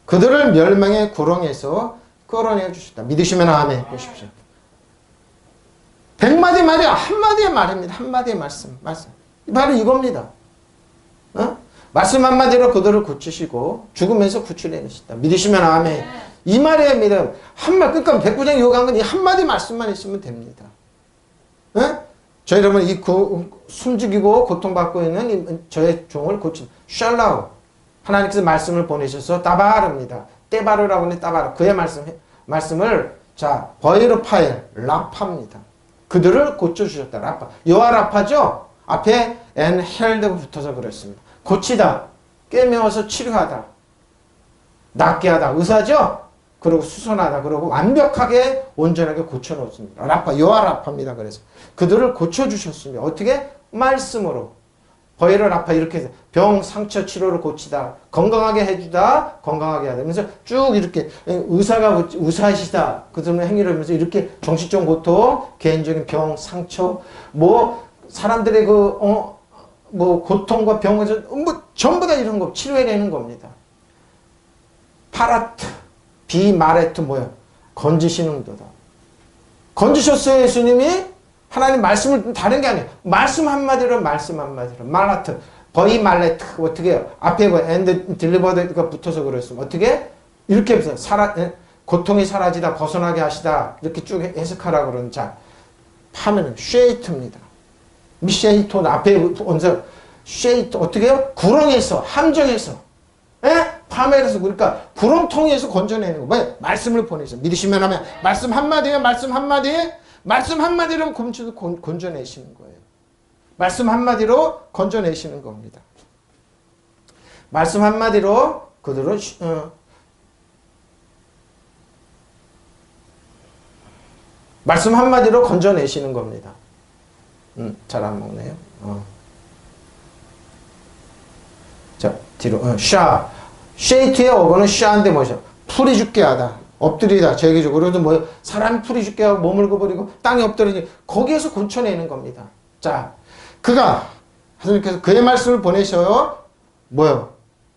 그들을 멸망의 구렁에서 끌어내 주셨다. 믿으시면 아멘. 보십시오. 100마디 말이 한마디의 말입니다. 한마디의 말씀. 바로 이겁니다. 말씀 한마디로 그들을 고치시고 죽으면서 구출해내셨다. 믿으시면 아멘. 이 말의 믿음. 그러니까 백부장이 요구한 건 이 한마디 말씀만 있으면 됩니다. 저희 여러분 숨죽이고 고통받고 있는 저의 종을 고친 샬라우 하나님께서 말씀을 보내셔서 따바르입니다. 떼바르라고 하는 따바르 그의 말씀을 자 버이르 파엘 라파입니다. 그들을 고쳐주셨다. 라파 여호와 라파죠. 앞에 엔 헬드가 붙어서 그랬습니다. 고치다, 꿰매어서 치료하다, 낫게 하다, 의사죠. 그리고 수선하다, 그리고 완벽하게 온전하게 고쳐놓습니다. 라파, 여호와 라파입니다. 그래서 그들을 고쳐주셨습니다. 어떻게? 말씀으로. 버이르 라파 이렇게 해서 병, 상처, 치료를 고치다, 건강하게 해주다, 건강하게 하다. 그래서 쭉 이렇게 의사가 의사시다. 그들은 행위를 하면서 이렇게 정신적 고통, 개인적인 병, 상처, 사람들의 고통과 병을 전부 다 이런 거 치료해내는 겁니다. 파라트, 비마레트 건지시는 도다. 건지셨어요, 예수님이? 하나님 말씀을 다른 게 아니에요. 말씀 한마디로 말라트, 버이 말레트 어떻게 해요? 앞에 and delivered가 붙어서 그랬으면 어떻게? 이렇게 해서 고통이 사라지다, 벗어나게 하시다 이렇게 쭉 해석하라고 그러는 자 파면은 쉐이트입니다. 미쉐이토 앞에 원서 쉐이토 어떻게 해요? 구렁에서 함정에서 파멸해서 그러니까 구렁텅이에서 건져내는 거. 왜? 말씀을 보내서 믿으시면 하면 말씀 한마디에 말씀 한마디로 건져내시는 거예요. 말씀 한마디로 건져내시는 겁니다. 말씀 한마디로 그들을 말씀 한마디로 건져내시는 겁니다. 잘 안 먹네요. 자, 뒤로. 쉐이트의 어거는 샤인데 뭐죠? 풀이 죽게 하다. 엎드리다. 제기적으로. 그래도 사람이 풀이 죽게 하고 몸을 굽어리고 땅에 엎드리지. 거기에서 고쳐내는 겁니다. 자, 하나님께서 그의 말씀을 보내셔요.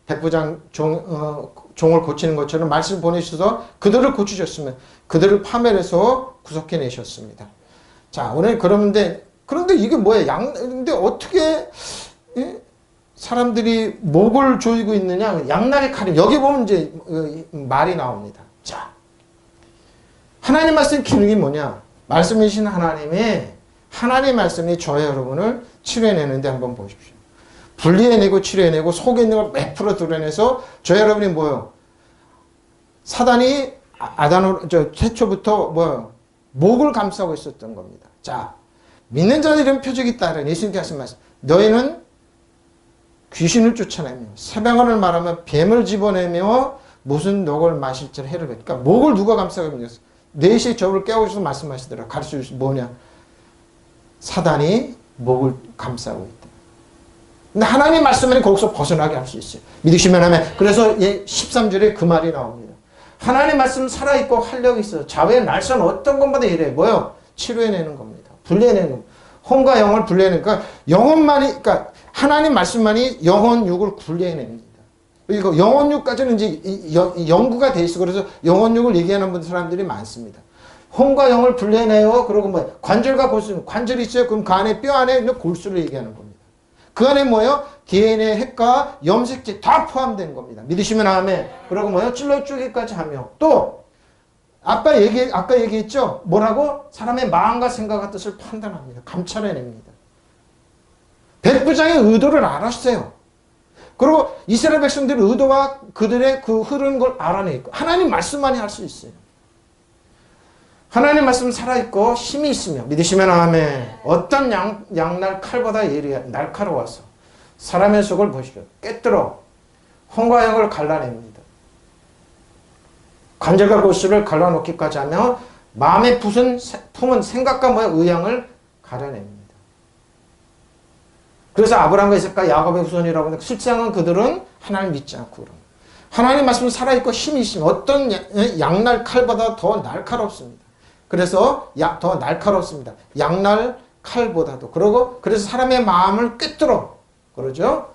백부장 종을 고치는 것처럼 말씀을 보내셔서 그들을 고치셨으면 그들을 파멸해서 구속해내셨습니다. 자, 오늘 그런데 이게 뭐예요? 근데 어떻게 사람들이 목을 조이고 있느냐? 양날의 칼임. 여기 보면 이제 말이 나옵니다. 자, 하나님 말씀 기능이 뭐냐? 말씀이신 하나님의 말씀이 저와 여러분을 치료해내는데 한번 보십시오. 분리해내고 치료해내고 속에 있는 걸 몇 프로 드러내서 저와 여러분이 사단이 태초부터 목을 감싸고 있었던 겁니다. 자, 믿는 자들은 표적이 따른 예수님께서 하신 말씀. 너희는 귀신을 쫓아내며 새방언을 말하며 뱀을 집어내며 무슨 녹을 마실지를 해를 그러니까 목을 누가 감싸고 있느냐? 4시에 저를 깨우셔서 말씀하시더라. 가르쳐 주시 뭐냐? 사단이 목을 감싸고 있다. 근데 하나님 말씀은 거기서 벗어나게 할 수 있어요. 믿으시면 하면. 그래서 13절에 그 말이 나옵니다. 하나님 말씀 살아있고 활력이 있어. 좌우의 날선 어떤 것마다 이래. 뭐요? 치료해내는 겁니다. 분리해내는 겁니다. 혼과 영을 분리해내는, 그러니까 영혼만이, 그러니까 하나님 말씀만이 영혼 육을 분리해냅니다. 이거 영혼 육까지는 이제 연구가 돼 있어. 그래서 영혼 육을 얘기하는 사람들이 많습니다. 혼과 영을 분리해내요. 그리고 뭐 관절과 골수, 관절이 있어요. 그럼 그 안에 뼈 안에 있는 골수를 얘기하는 겁니다. 그 안에 뭐예요? DNA, 핵과 염색제 다 포함된 겁니다. 믿으시면 아멘. 그리고 뭐예요? 찔러 쪼개기까지 하며 또 아까 얘기했죠? 뭐라고? 사람의 마음과 생각과 뜻을 판단합니다. 감찰해냅니다. 백부장의 의도를 알았어요. 그리고 이스라엘 백성들의 의도와 그들의 그 흐르는 걸 알아내고 하나님 말씀만이 할 수 있어요. 하나님 말씀 살아있고 힘이 있으며 믿으시면 아멘. 어떤 양날 칼보다 날카로워서 사람의 속을 보시오. 꿰뚫어 혼과 영을 갈라냅니다. 관절과 골수를 갈라놓기까지 하며 마음에 품은 생각과 뭐의 의향을 가려냅니다. 그래서 아브라함과 이삭과 야곱의 후손이라고 하는데 실상은 그들은 하나님 믿지 않고 그런 하나님 말씀은 살아있고 힘이 있으며 어떤 양날 칼보다 더 날카롭습니다. 그래서 더 날카롭습니다. 양날 칼보다도. 그래서 사람의 마음을 꿰뚫어. 그러죠?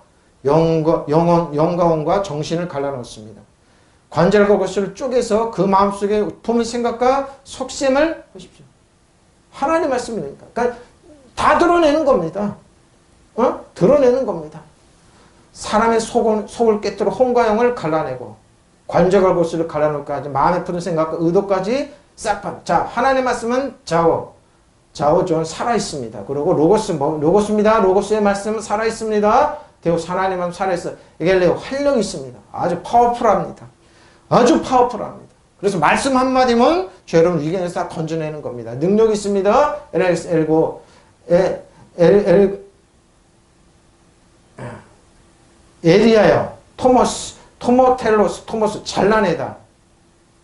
영과 혼과 정신을 갈라놓습니다. 관절과 골수를 쪼개서 그 마음속에 품은 생각과 속셈을 보십시오. 하나님 말씀이니까. 그러니까 다 드러내는 겁니다. 드러내는 겁니다. 사람의 속을 꿰뚫어 혼과 영을 갈라내고 관절과 골수를 갈라놓기까지 마음에 품은 생각과 의도까지 싹. 자, 하나님 말씀은 좌우존 살아있습니다. 그리고 로고스입니다. 로고스의 말씀은 살아있습니다. 데오스 하나님은 살아있어. 이게 활력이 있습니다. 아주 파워풀합니다. 아주 파워풀합니다. 그래서 말씀 한마디면 저 여러분 위기에서 다 건져내는 겁니다. 능력이 있습니다. 에리아요. 토모스 잘라내다.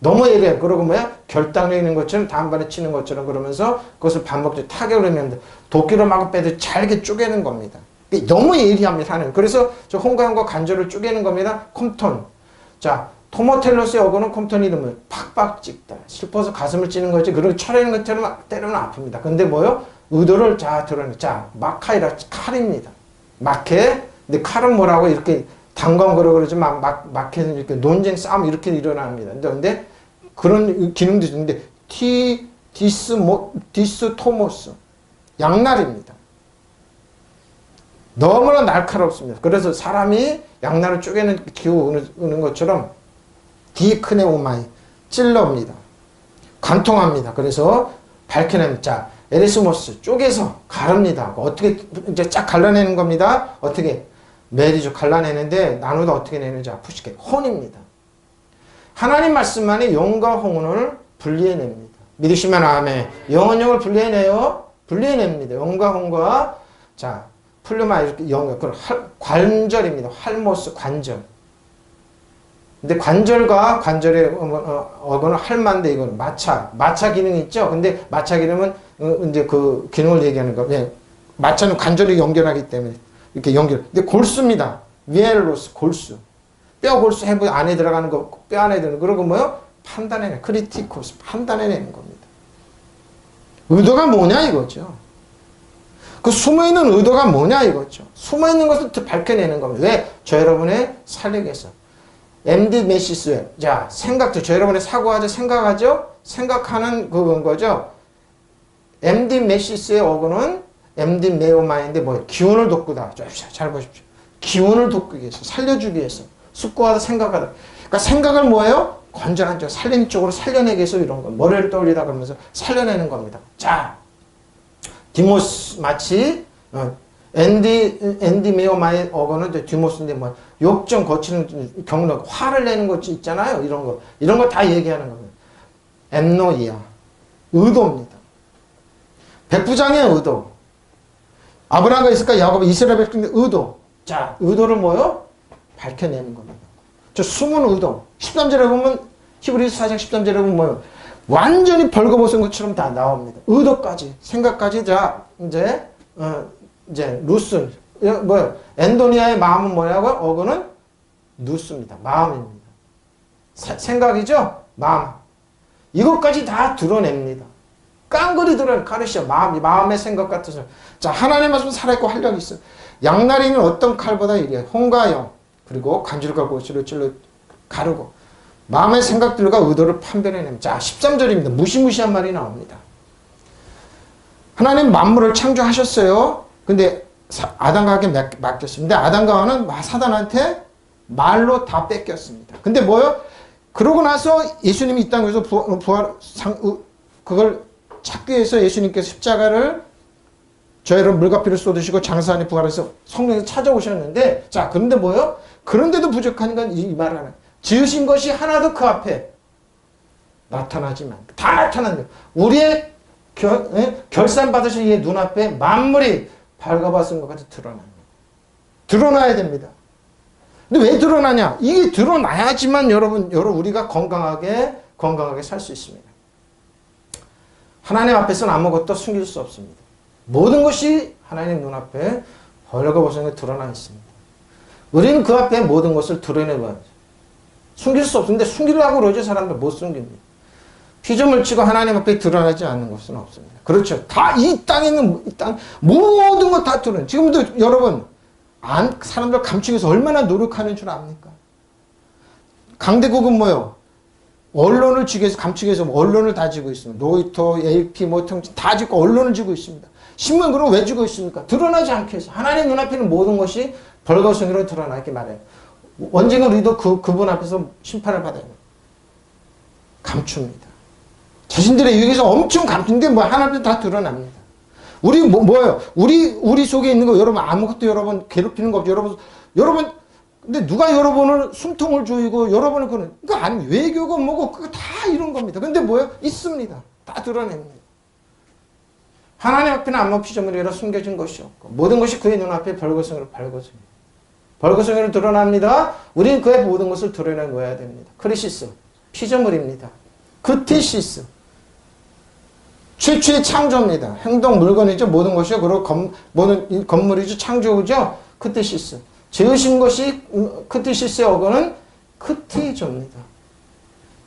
너무 예리해. 그러고 뭐야? 결단력 있는 것처럼 다음번에 치는 것처럼 그러면서 그것을 반복적으로 타격을 하면 도끼로 마구 빼도 잘게 쪼개는 겁니다. 너무 예리합니다. 하는. 그래서 저 혼과 영과 관절을 쪼개는 겁니다. 콤톤. 자, 토모텔로스의 어거는 콤톤 이름을 팍팍 찍다. 슬퍼서 가슴을 찌는 거지. 그리고 쳐내는 것처럼 때로는 아픕니다. 근데 뭐요? 의도를 드러내. 자, 마카이라 칼입니다. 마케. 근데 칼은 뭐라고 이렇게 단검거려 그러지만 마켓은 이렇게 논쟁 싸움 이렇게 일어납니다. 근데 그런 기능도 있는데 디스토모스 양날입니다. 너무나 날카롭습니다. 그래서 사람이 양날을 쪼개는 기우 우는 것처럼 디크네오마이 찔러옵니다. 관통합니다. 그래서 밝혀냅니다. 자, 에리스모스 쪼개서 가릅니다. 어떻게 이제 쫙 갈라내는 겁니다. 어떻게? 메리죠. 갈라내는데 나누다 어떻게 내는지 푸시게 혼입니다. 하나님 말씀만이 영과 혼을 분리해냅니다. 믿으시면 아멘. 영은 영을 분리해내요. 분리해냅니다. 영과 혼과 자 플루마 이렇게 그 관절입니다. 할모스 관절. 근데 관절과 관절의 어거는 할만데 이건 마차 기능이 있죠. 근데 마차 기능은 이제 그 기능을 얘기하는 거. 예. 마차는 관절이 연결하기 때문에. 이렇게 연결. 근데 골수입니다. 위엘로스 골수. 뼈 골수 해부 안에 들어가는 거, 뼈 안에 들어가는 거. 그리고 뭐요? 판단해내는, 크리티코스. 판단해내는 겁니다. 의도가 뭐냐 이거죠. 그 숨어있는 의도가 뭐냐 이거죠. 숨어있는 것을 밝혀내는 겁니다. 왜? 저 여러분의 살리겠어. MD 메시스. 자, 생각도, 저 여러분의 사고하죠? 생각하죠? 생각하는 그건 거죠. MD 메시스의 어구는 MD 메오마인데 뭐예요? 기운을 돋구다. 잘 보십시오. 기운을 돋구기 위해서, 살려주기 위해서, 숙고하다, 생각하다. 그러니까 생각을 뭐예요? 건전한 쪽, 살리는 쪽으로 살려내기 위해서 이런 거. 머리를 떠올리다 그러면서 살려내는 겁니다. 자, 디모스 마치 앤디 메오마의 어거는 디모스인데 뭐 욕정 거치는 경력, 화를 내는 것 있잖아요. 이런 거 다 얘기하는 겁니다. 엠노이아, 의도입니다. 백부장의 의도. 아브라함과 이삭과 야곱, 이스라엘 백성의 의도. 자, 의도를 뭐요? 밝혀내는 겁니다. 저 숨은 의도. 13절에 보면, 히브리서 4장 13절에 보면 뭐요? 완전히 벌거벗은 것처럼 다 나옵니다. 의도까지, 생각까지 다 이제 루스, 뭐요? 엔도니아의 마음은 뭐냐고? 어그는 누스입니다. 마음입니다. 생각이죠? 마음. 이것까지 다 드러냅니다. 깡그리 드러낸 카르시아, 마음의 생각 같아서. 자, 하나님 말씀 살아있고 활력이 있어요. 양날이는 어떤 칼보다 이래요. 홍과 영, 그리고 간질과 고치를 찔러 가르고, 마음의 생각들과 의도를 판별해냅니다. 자, 13절입니다. 무시무시한 말이 나옵니다. 하나님 만물을 창조하셨어요. 근데 아담과 하게 맡겼습니다. 아담과 하와는 사단한테 말로 다 뺏겼습니다. 근데 뭐요? 그러고 나서 예수님이 이 땅에서 그걸 찾기 위해서 예수님께서 십자가를 저희를 물과 피를 쏟으시고 장사 안에 부활해서 성령에서 찾아오셨는데, 자, 그런데 뭐요? 그런데도 부족하니까 이 말 하나. 지으신 것이 하나도 그 앞에 나타나지만, 다 나타난대요. 우리의 결산 받으신 이의 눈앞에 만물이 밝아봤은 것 같이 드러나야 됩니다. 근데 왜 드러나냐? 이게 드러나야지만 여러분 우리가 건강하게 살 수 있습니다. 하나님 앞에서는 아무것도 숨길 수 없습니다. 모든 것이 하나님 눈앞에 벌거벗은 게 드러나 있습니다. 우리는 그 앞에 모든 것을 드러내봐야죠. 숨길 수 없는데 숨기려고 그러죠. 사람들 못 숨깁니다. 피조물 치고 하나님 앞에 드러나지 않는 것은 없습니다. 그렇죠. 다 이 땅에 있는 모든 것 다 드러내. 지금도 여러분 사람들 감추기 위해서 얼마나 노력하는 줄 압니까? 강대국은 뭐요? 언론을 감추기 위해서 언론을 다 쥐고 있습니다. 로이터, AP, 다 쥐고 언론을 쥐고 있습니다. 신문 그럼 왜 쥐고 있습니까? 드러나지 않게 해서. 하나님 눈앞에는 모든 것이 벌거숭이로 드러나게 말해요. 원징은 우리도 그분 앞에서 심판을 받아요. 감춥니다. 자신들의 유익에서 엄청 감추는데 하나님도 다 드러납니다. 우리 뭐예요? 우리 속에 있는 거 여러분 아무것도 여러분 괴롭히는 거 없죠. 여러분 근데 누가 여러분을 숨통을 조이고 여러분을 그거 아니 외교고 뭐고 그거 다 이런 겁니다. 근데 뭐예요? 있습니다. 다 드러냅니다. 하나님 앞에는 아무 피조물이라 숨겨진 것이 없고 모든 것이 그의 눈앞에 벌거숭이로 드러납니다. 우리는 그의 모든 것을 드러내놓아야 됩니다. 크리시스, 피조물입니다. 크티시스, 최초의 창조입니다. 행동, 물건이죠. 모든 것이요. 그리고 모든 건물이죠. 창조죠. 크티시스. 지으신 것이 크티시스의 어거는 크티조입니다.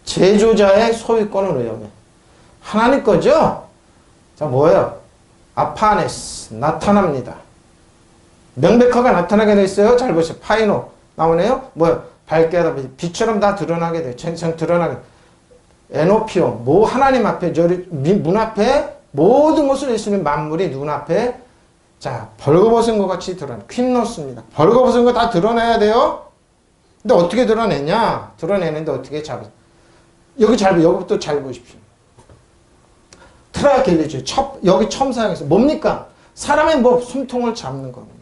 제조자의 소유권을 의역해. 하나님 거죠? 자, 뭐예요? 아파네스. 나타납니다. 명백하게 나타나게 돼 있어요. 잘 보세요. 파이노 나오네요. 뭐예요? 밝게 하다 빛처럼 다 드러나게 돼요. 쟁쟁 드러나게. 에노피오. 하나님 앞에, 문 앞에 모든 것을 예수님 만물이 눈앞에 자, 벌거벗은 것 같이 드러나. 퀸노스입니다. 벌거벗은 거 다 드러내야 돼요. 근데 어떻게 드러내냐? 드러내는데 어떻게 잡으세요? 여기부터 잘 보십시오. 트라켈리죠. 여기 처음 사용해서 뭡니까? 사람의 숨통을 잡는 겁니다.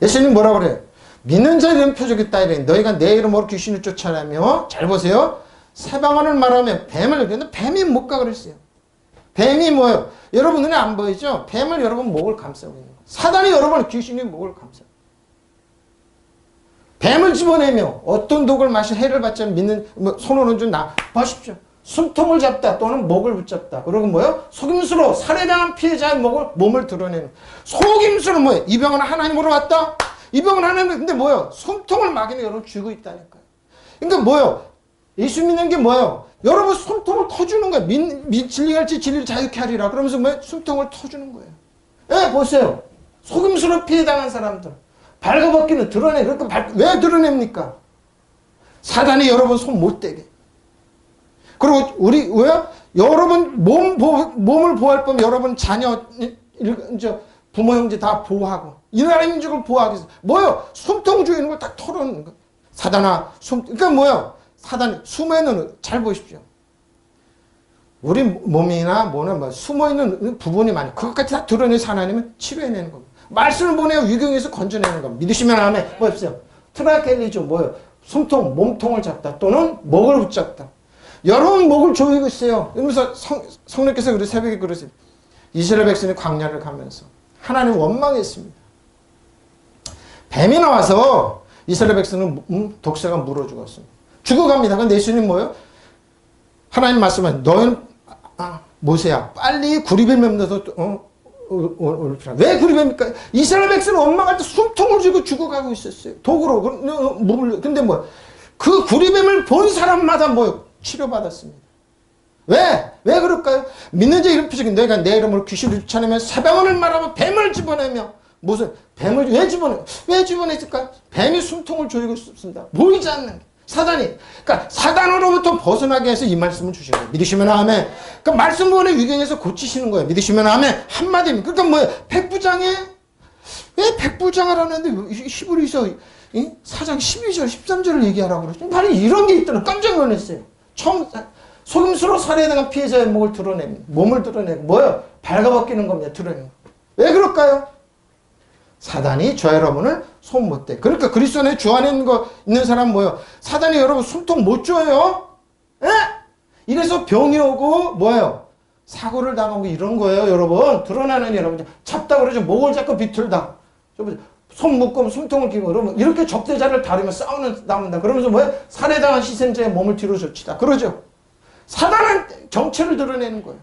예수님 뭐라고 그래요? 믿는 자 이름 표적이 있다 이래. 너희가 내 이름으로 귀신을 쫓아내며 잘 보세요. 새 방언을 말하며 뱀을 근데 뱀이 못 가 그랬어요. 뱀이 뭐예요? 여러분 눈에 안 보이죠? 뱀을 여러분 목을 감싸고 있는 거예요. 사단이 여러분 귀신이 목을 감싸요. 뱀을 집어내며 어떤 독을 마시 해를 받지 않는 믿는 손오른 줄 보십시오. 숨통을 잡다 또는 목을 붙잡다. 그리고 뭐예요? 속임수로 살해당한 피해자의 몸을 드러내는. 속임수로 뭐예요? 이 병은 하나님으로 왔다. 이 병은 하나님 근데 뭐예요? 숨통을 막이는 여러분 쥐고 있다니까요. 그러니까 뭐예요? 예수 믿는 게 뭐예요? 여러분 숨통을 터주는 거예요. 진리할지 진리를 자유케 하리라. 그러면서 뭐예요? 숨통을 터주는 거예요. 예, 보세요. 속임수로 피해당한 사람들. 발가벗기는 드러내. 그러니까 왜 드러냅니까? 사단이 여러분 손 못 대게. 그리고 왜? 여러분 몸을 보호할 뻔 여러분 자녀, 부모 형제 다 보호하고 이 나라 민족을 보호하기 위해서 뭐예요? 숨통 조이는 걸 딱 털어놓는 거. 사단아 그러니까 뭐예요? 사단이 숨에는 잘 보십시오. 우리 몸이나 뭐는 숨어있는 부분이 많아요. 그것까지 다 드러내서 하나님은 치료해내는 겁니다. 말씀을 보내요. 위경에서 건져내는 겁니다. 믿으시면 아멘. 보십시오. 트라켈리죠. 뭐예요? 숨통, 몸통을 잡다 또는 목을 붙잡다. 여러분 목을 조이고 있어요. 그러면서 성령께서 우리 새벽에 그러세요. 이스라엘 백성이 광야를 가면서 하나님 원망했습니다. 뱀이 나와서 이스라엘 백성은 독사가 물어 죽었습니다. 죽어갑니다. 근데 예수님 뭐예요? 하나님 말씀은 너는 모세야 빨리 구리뱀 넣어서 왜 구리뱀입니까? 이스라엘 백성은 원망할 때 숨통을 쥐고 죽어가고 있었어요. 독으로 몸을. 근데 뭐 그 구리뱀을 본 사람마다 뭐 치료받았습니다. 왜 그럴까요? 믿는 자 이름 표적이 너희가 내 이름으로 귀신을 쫓아내면 사방언을 말하면 뱀을 집어내며 무슨 뱀을 왜 집어냈을까요? 뱀이 숨통을 조이고 있습니다. 보이지 않는 게. 사단이. 그러니까 사단으로부터 벗어나게 해서 이 말씀을 주신 거예요. 믿으시면 아멘. 그러니까 말씀본의 위경에서 고치시는 거예요. 믿으시면 아멘. 한마디입니다. 그러니까 뭐예요? 백부장에 왜 백부장을 하는데 히브리서 4장 12절 13절을 얘기하라고 그러죠. 바로 이런 게 있더라고요. 깜짝 놀랐어요. 처음 속임수로 살해당한 피해자의 몸을 드러내고 뭐예요? 발가벗기는 겁니다. 드러내는 거. 왜 그럴까요? 사단이 저 여러분을 손 못 대. 그러니까 그리스도 안에 주 안에 있는 사람 뭐예요? 사단이 여러분 숨통 못 줘요. 에? 이래서 병이 오고 뭐예요? 사고를 당하고 이런 거예요, 여러분. 드러나는 여러분. 잡다 그러죠. 목을 잡고 비틀다. 손 묶으면 숨통을 끼고 그러면 이렇게 적대자를 다루며 나온다. 그러면서 뭐예요? 살해당한 희생자의 몸을 뒤로 젖히다. 그러죠. 사단은 정체를 드러내는 거예요.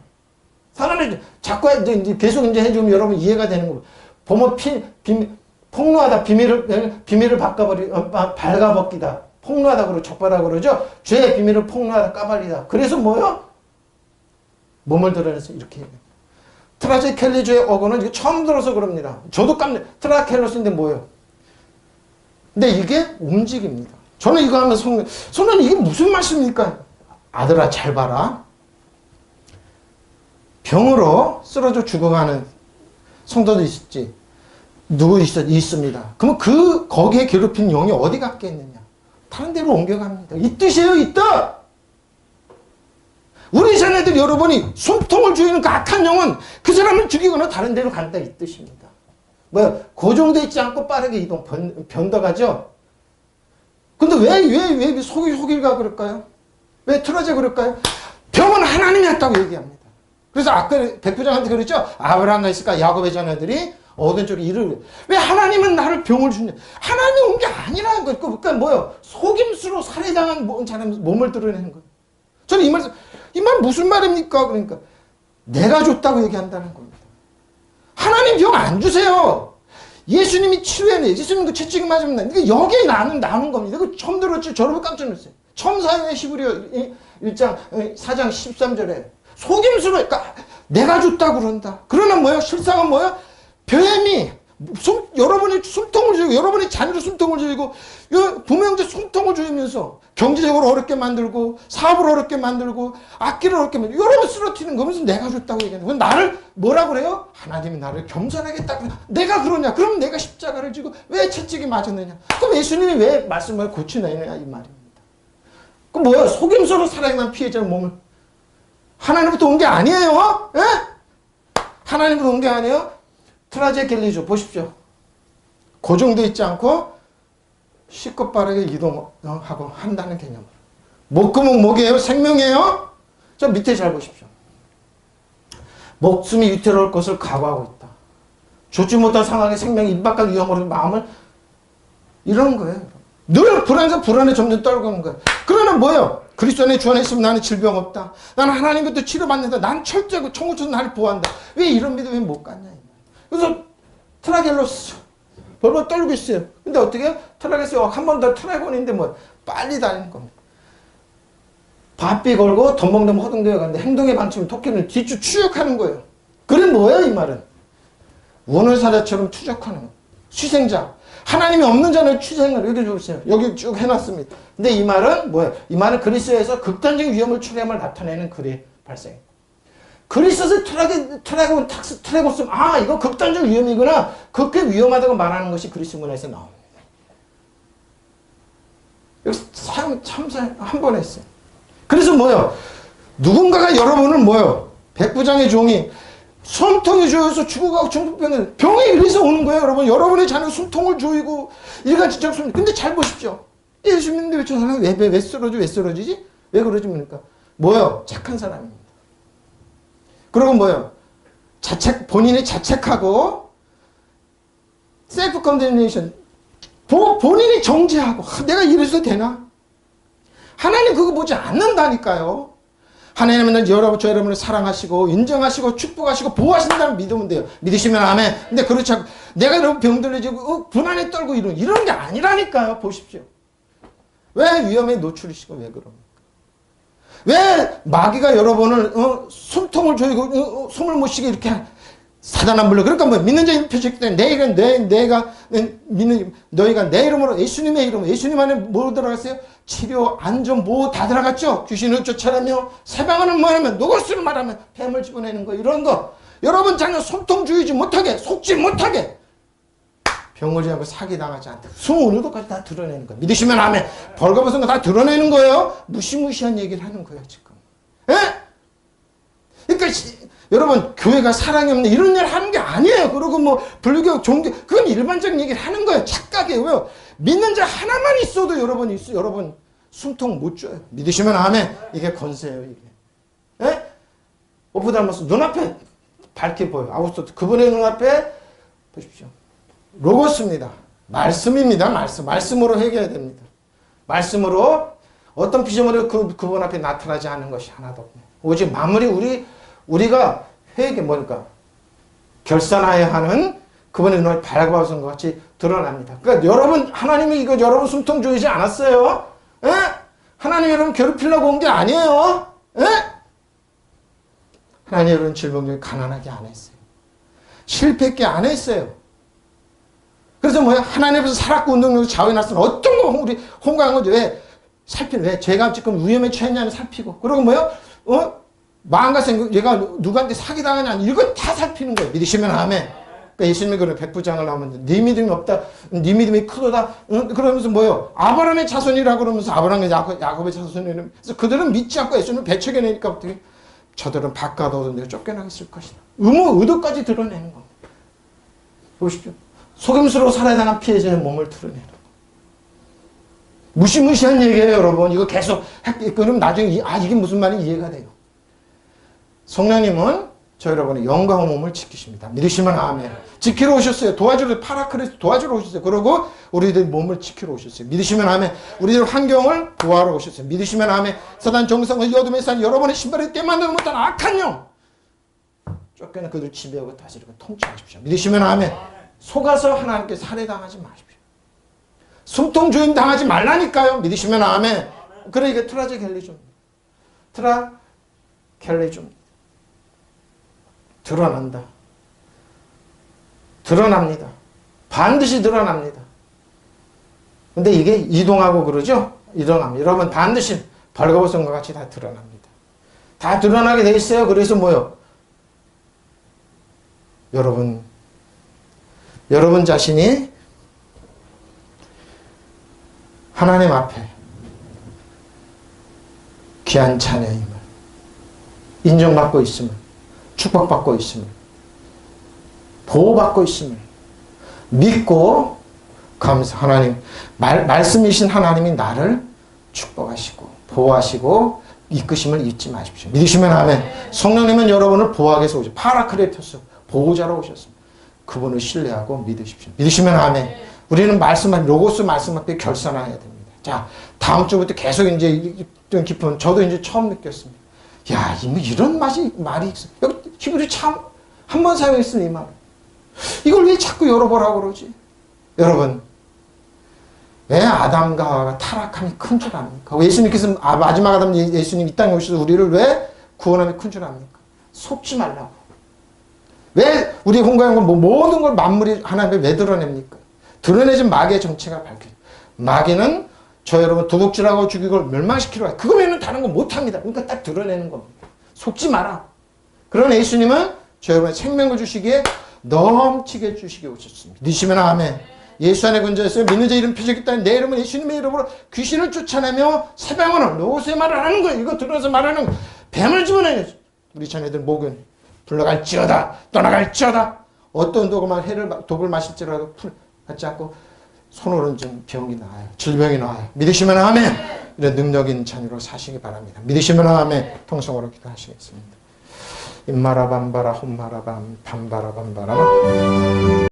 사단은 자꾸 이제 계속 이제 해주면 여러분 이해가 되는 거예요. 보면 폭로하다 비밀을 발가벗기다. 폭로하다 그러고 적발하다 그러죠. 죄의 비밀을 폭로하다 까발리다. 그래서 뭐요? 몸을 드러내서 이렇게 해요. 트라케헬로스의 어거는 이거 처음 들어서 그럽니다. 저도 트라케헬로스인데 뭐예요? 근데 이게 움직입니다. 저는 이거 하면 손은 이게 무슨 말씀입니까? 아들아 잘 봐라. 병으로 쓰러져 죽어가는 성도도 있었지. 있습니다. 그러면 거기에 괴롭힌 영이 어디 갔겠느냐? 다른 데로 옮겨갑니다. 이 뜻이에요, 이 뜻! 우리 자녀들 여러분이 숨통을 조이는 그 악한 영은 그 사람을 죽이거나 다른 데로 간다, 이 뜻입니다. 고정되어 있지 않고 빠르게 변덕하죠? 근데 왜 속일가 그럴까요? 왜 틀어져 그럴까요? 병은 하나님이 했다고 얘기합니다. 그래서 아까 백부장한테 그랬죠? 아브라함과 있을까? 야곱의 자녀들이 얻은 쪽에 이를 왜 하나님은 나를 병을 주냐? 하나님이 온 게 아니라는 거예요. 그러니까 뭐예요? 속임수로 살해당한 사람 몸을 드러내는 거예요. 저는 이 말 무슨 말입니까? 그러니까 내가 줬다고 얘기한다는 겁니다. 하나님 병 안 주세요. 예수님이 치료해내. 예수님 그 채찍이 맞으면 그러니까 여기에 나는 겁니다. 그 처음 들었죠? 저를 깜짝 놀랐어요. 처음 사용해 히브리어 1장 4장 13절에 속임수로 그러니까 내가 줬다고 그런다. 그러나 뭐예요? 실상은 뭐예요? 뱀이 여러분이 숨통을 조이고 여러분이 자녀로 숨통을 조이고 부모형제 숨통을 조이면서 경제적으로 어렵게 만들고 사업을 어렵게 만들고 악기를 어렵게 만들고 여러분 쓰러뜨리는 거면서 내가 줬다고 얘기하는 거예요. 나를 뭐라 그래요? 하나님이 나를 겸손하겠다. 내가 그러냐? 그럼 내가 십자가를 지고 왜 채찍이 맞았느냐? 그럼 예수님이 왜 말씀을 고치느냐 이 말입니다. 그럼 뭐야? 속임수로 살아있는 피해자의 몸을 하나님부터 온 게 아니에요? 예? 하나님부터 온 게 아니에요? 트라제켈리조 보십시오. 고정되어 있지 않고 쉽고 빠르게 이동하고 한다는 개념으로. 목금은 목이에요? 생명이에요? 저 밑에 잘 보십시오. 목숨이 위태로울 것을 각오하고 있다. 좋지 못한 상황에 생명이 임박할 위험으로 마음을 이런 거예요. 늘 불안에 점점 떨고는 거예요. 그러나 뭐예요? 그리스도 안에 주 안에 있으면 나는 질병 없다. 나는 하나님부터 치료받는다. 나는 철저하고 천국에서 나를 보호한다. 왜 이런 믿음이 못 갔냐? 그래서 트라겔로스 벌벌 떨고 있어요. 근데 어떻게 해요? 트라겔로스 한 번 더 트라곤인데 뭐 빨리 다니는 겁니다. 바삐 걸고 덤벙덤벙 허둥대어 가는데 행동의 방침은 토끼는 뒤쪽 추적하는 거예요. 그래 뭐예요 이 말은? 원울사자처럼 추적하는 거예요. 취생자. 하나님이 없는 자는 취생을 여기 보세요. 여기 쭉 해놨습니다. 근데 이 말은 뭐예요? 이 말은 그리스도에서 극단적인 위험을 초래함을 나타내는 글의 발생. 그리스도에서 트라고스 이거 극단적 위험이구나. 그렇게 위험하다고 말하는 것이 그리스 문화에서 나옵니다. 여기서 참사 한 번 했어요. 그래서 뭐예요? 누군가가 여러분을 뭐예요? 백부장의 종이 숨통이 조여서 죽어가고 중풍병에 병이 이래서 오는 거예요, 여러분. 여러분의 자녀 숨통을 조이고 일간지적 숨. 근데 잘 보십시오. 예수 믿는데 왜 저 사람이 왜 쓰러지지? 왜 그러집니까? 뭐예요? 착한 사람입니다. 그리고 뭐예요? 본인이 자책하고 셀프 컨데미네이션. 본인이 정죄하고 내가 이래서 되나? 하나님 그거 보지 않는다니까요. 하나님은 저 여러분을 사랑하시고 인정하시고 축복하시고 보호하신다는 믿으면 돼요. 믿으시면 아멘. 근데 그렇지 않고 내가 여러분 병들어지고 불안에 떨고 이런 게 아니라니까요. 보십시오. 왜 위험에 노출이시고 왜 그럽니까? 왜 마귀가 여러분을 숨통을 조이고 숨을 못 쉬게 이렇게 사단아 물러. 그러니까 뭐 믿는 자 이름 표시했기 때문에 내가 믿는 너희가 내 이름으로 예수님의 이름으로 예수님 안에 뭐 들어갔어요? 치료, 안전, 보호 다 들어갔죠. 귀신을 쫓아내며 세방하는 뭐냐면 노골수를 말하면 뱀을 집어내는 거 이런 거. 여러분 자녀 숨통 조이지 못하게 속지 못하게 병을 하고 사기당하지 않도록 숨은 의도까지 다 드러내는 거예요. 믿으시면 아멘. 벌거벗은 거 다 드러내는 거예요. 무시무시한 얘기를 하는 거예요 지금. 예? 그러니까 여러분 교회가 사랑이 없는 이런 일 하는 게 아니에요. 그리고 뭐 불교 종교 그건 일반적인 얘기를 하는 거예요. 착각이에요. 믿는 자 하나만 있어도 여러분 숨통 못 줘요. 믿으시면 아멘. 이게 권세예요. 이게. 예? 오프달머스 눈앞에 밝게 보여요. 아우스토트 그분의 눈앞에 보십시오. 로고스입니다. 말씀입니다. 말씀으로 해결해야 됩니다. 말씀으로 어떤 피조물이 그분 앞에 나타나지 않는 것이 하나도 없네. 오직 만물이 우리가 회개 뭐니까 결산하여야 하는 그분의 눈을 밝아보는 것 같이 드러납니다. 그러니까 여러분 하나님이 이거 여러분 숨통 조이지 않았어요. 에? 하나님 여러분 괴롭히려고 온 게 아니에요. 에? 하나님 여러분 질병 가난하게 안 했어요. 실패했게 안 했어요. 그래서 뭐야 하나님 앞에서 살았고 운동력으로 좌우에 났으면 어떤 거 우리 홍강한 거죠. 왜 제가 지금 위험에 처했냐는 살피고 그리고 뭐요? 마음과 생각 얘가 누구한테 사기당하냐 이거 다 살피는 거예요. 믿으시면 아멘. 그러니까 예수님이 그런 백부장을 하면 네 믿음이 없다. 네 믿음이 크도다. 그러면서 뭐요? 아브라함의 자손이라고 그러면서 아브라함의 야곱의 자손이라고 그래서 그들은 믿지 않고 예수님을 배척해내니까 어떻게 저들은 바깥 얻은 쫓겨나게 있을 것이다. 의도까지 드러내는 겁니다. 보십시오. 속임수로 살해당한 피해자의 몸을 드러내는 거. 무시무시한 얘기예요, 여러분. 이거 계속 그럼 나중에 이게 무슨 말인지 이해가 돼요. 성령님은 저 여러분의 영광의 몸을 지키십니다. 믿으시면 아멘. 지키러 오셨어요. 파라크리스 도와주러 오셨어요. 그리고 우리들 몸을 지키러 오셨어요. 믿으시면 아멘. 우리들 환경을 보호하러 오셨어요. 믿으시면 아멘. 사단 정성을 어둠의 산 여러분의 신발에 떼만도 못한 악한 영 쫓겨나 그들 지배하고 다스리고 통치하십시오. 믿으시면 아멘. 속아서 하나님께 살해당하지 마십시오. 숨통 조임 당하지 말라니까요. 믿으시면 아멘. 그래 이게 트라kel리즘. 드러난다. 드러납니다. 반드시 드러납니다. 근데 이게 이동하고 그러죠? 이동합니다. 여러분 반드시 벌거벗은 것 같이 다 드러납니다. 다 드러나게 돼 있어요. 그래서 뭐요? 여러분 자신이 하나님 앞에 귀한 자녀임을 인정받고 있음을 축복받고 있음을 보호받고 있음을 믿고 하나님 말씀이신 하나님이 나를 축복하시고 보호하시고 이끄심을 잊지 마십시오. 믿으시면 아멘. 성령님은 여러분을 보호하기 위해서 오죠. 파라크레토스 보호자로 오셨습니다. 그분을 신뢰하고 믿으십시오. 믿으시면 아멘. 우리는 로고스 말씀 앞에 결산해야 됩니다. 자, 다음 주부터 계속 이제 좀 깊은, 저도 이제 처음 느꼈습니다. 야, 이런 말이 있어. 여기 히브리 참, 한 번 사용했으니 이 말. 이걸 왜 자꾸 열어보라고 그러지? 여러분, 왜 아담과 하와가 타락함이 큰 줄 압니까? 예수님께서, 마지막 아담 예수님 이 땅에 오셔서 우리를 왜 구원함이 큰 줄 압니까? 속지 말라고. 왜 우리 홍가영은 모든 걸 만물이 하나님께 왜 드러냅니까? 드러내진 마귀의 정체가 밝혀요. 마귀는 저 여러분 도둑질하고 죽이고 멸망시키려 해요. 그거 외에는 다른 거 못합니다. 그러니까 딱 드러내는 겁니다. 속지 마라. 그런 예수님은 저 여러분의 생명을 주시기에 넘치게 주시기에 오셨습니다. 믿으시면 아멘. 예수 안에 근저했어요. 믿는 자 이름 표적이 있다는 내 이름은 예수님의 이름으로 귀신을 쫓아내며 세방하는 로고스의 말을 하는 거예요. 이거 들어서 말하는 거예요. 뱀을 집어내요. 우리 자녀들 목은 불러갈지어다 떠나갈지어다 어떤 독을 마실지라도 받지 않고 손으로는 좀 병이 나아요. 질병이 나아요. 믿으시면 아멘. 이런 능력 있는 자녀로 사시기 바랍니다. 믿으시면 아멘. 통성으로 기도하시겠습니다. 임마라 밤바라 홈마라 밤바라 밤바라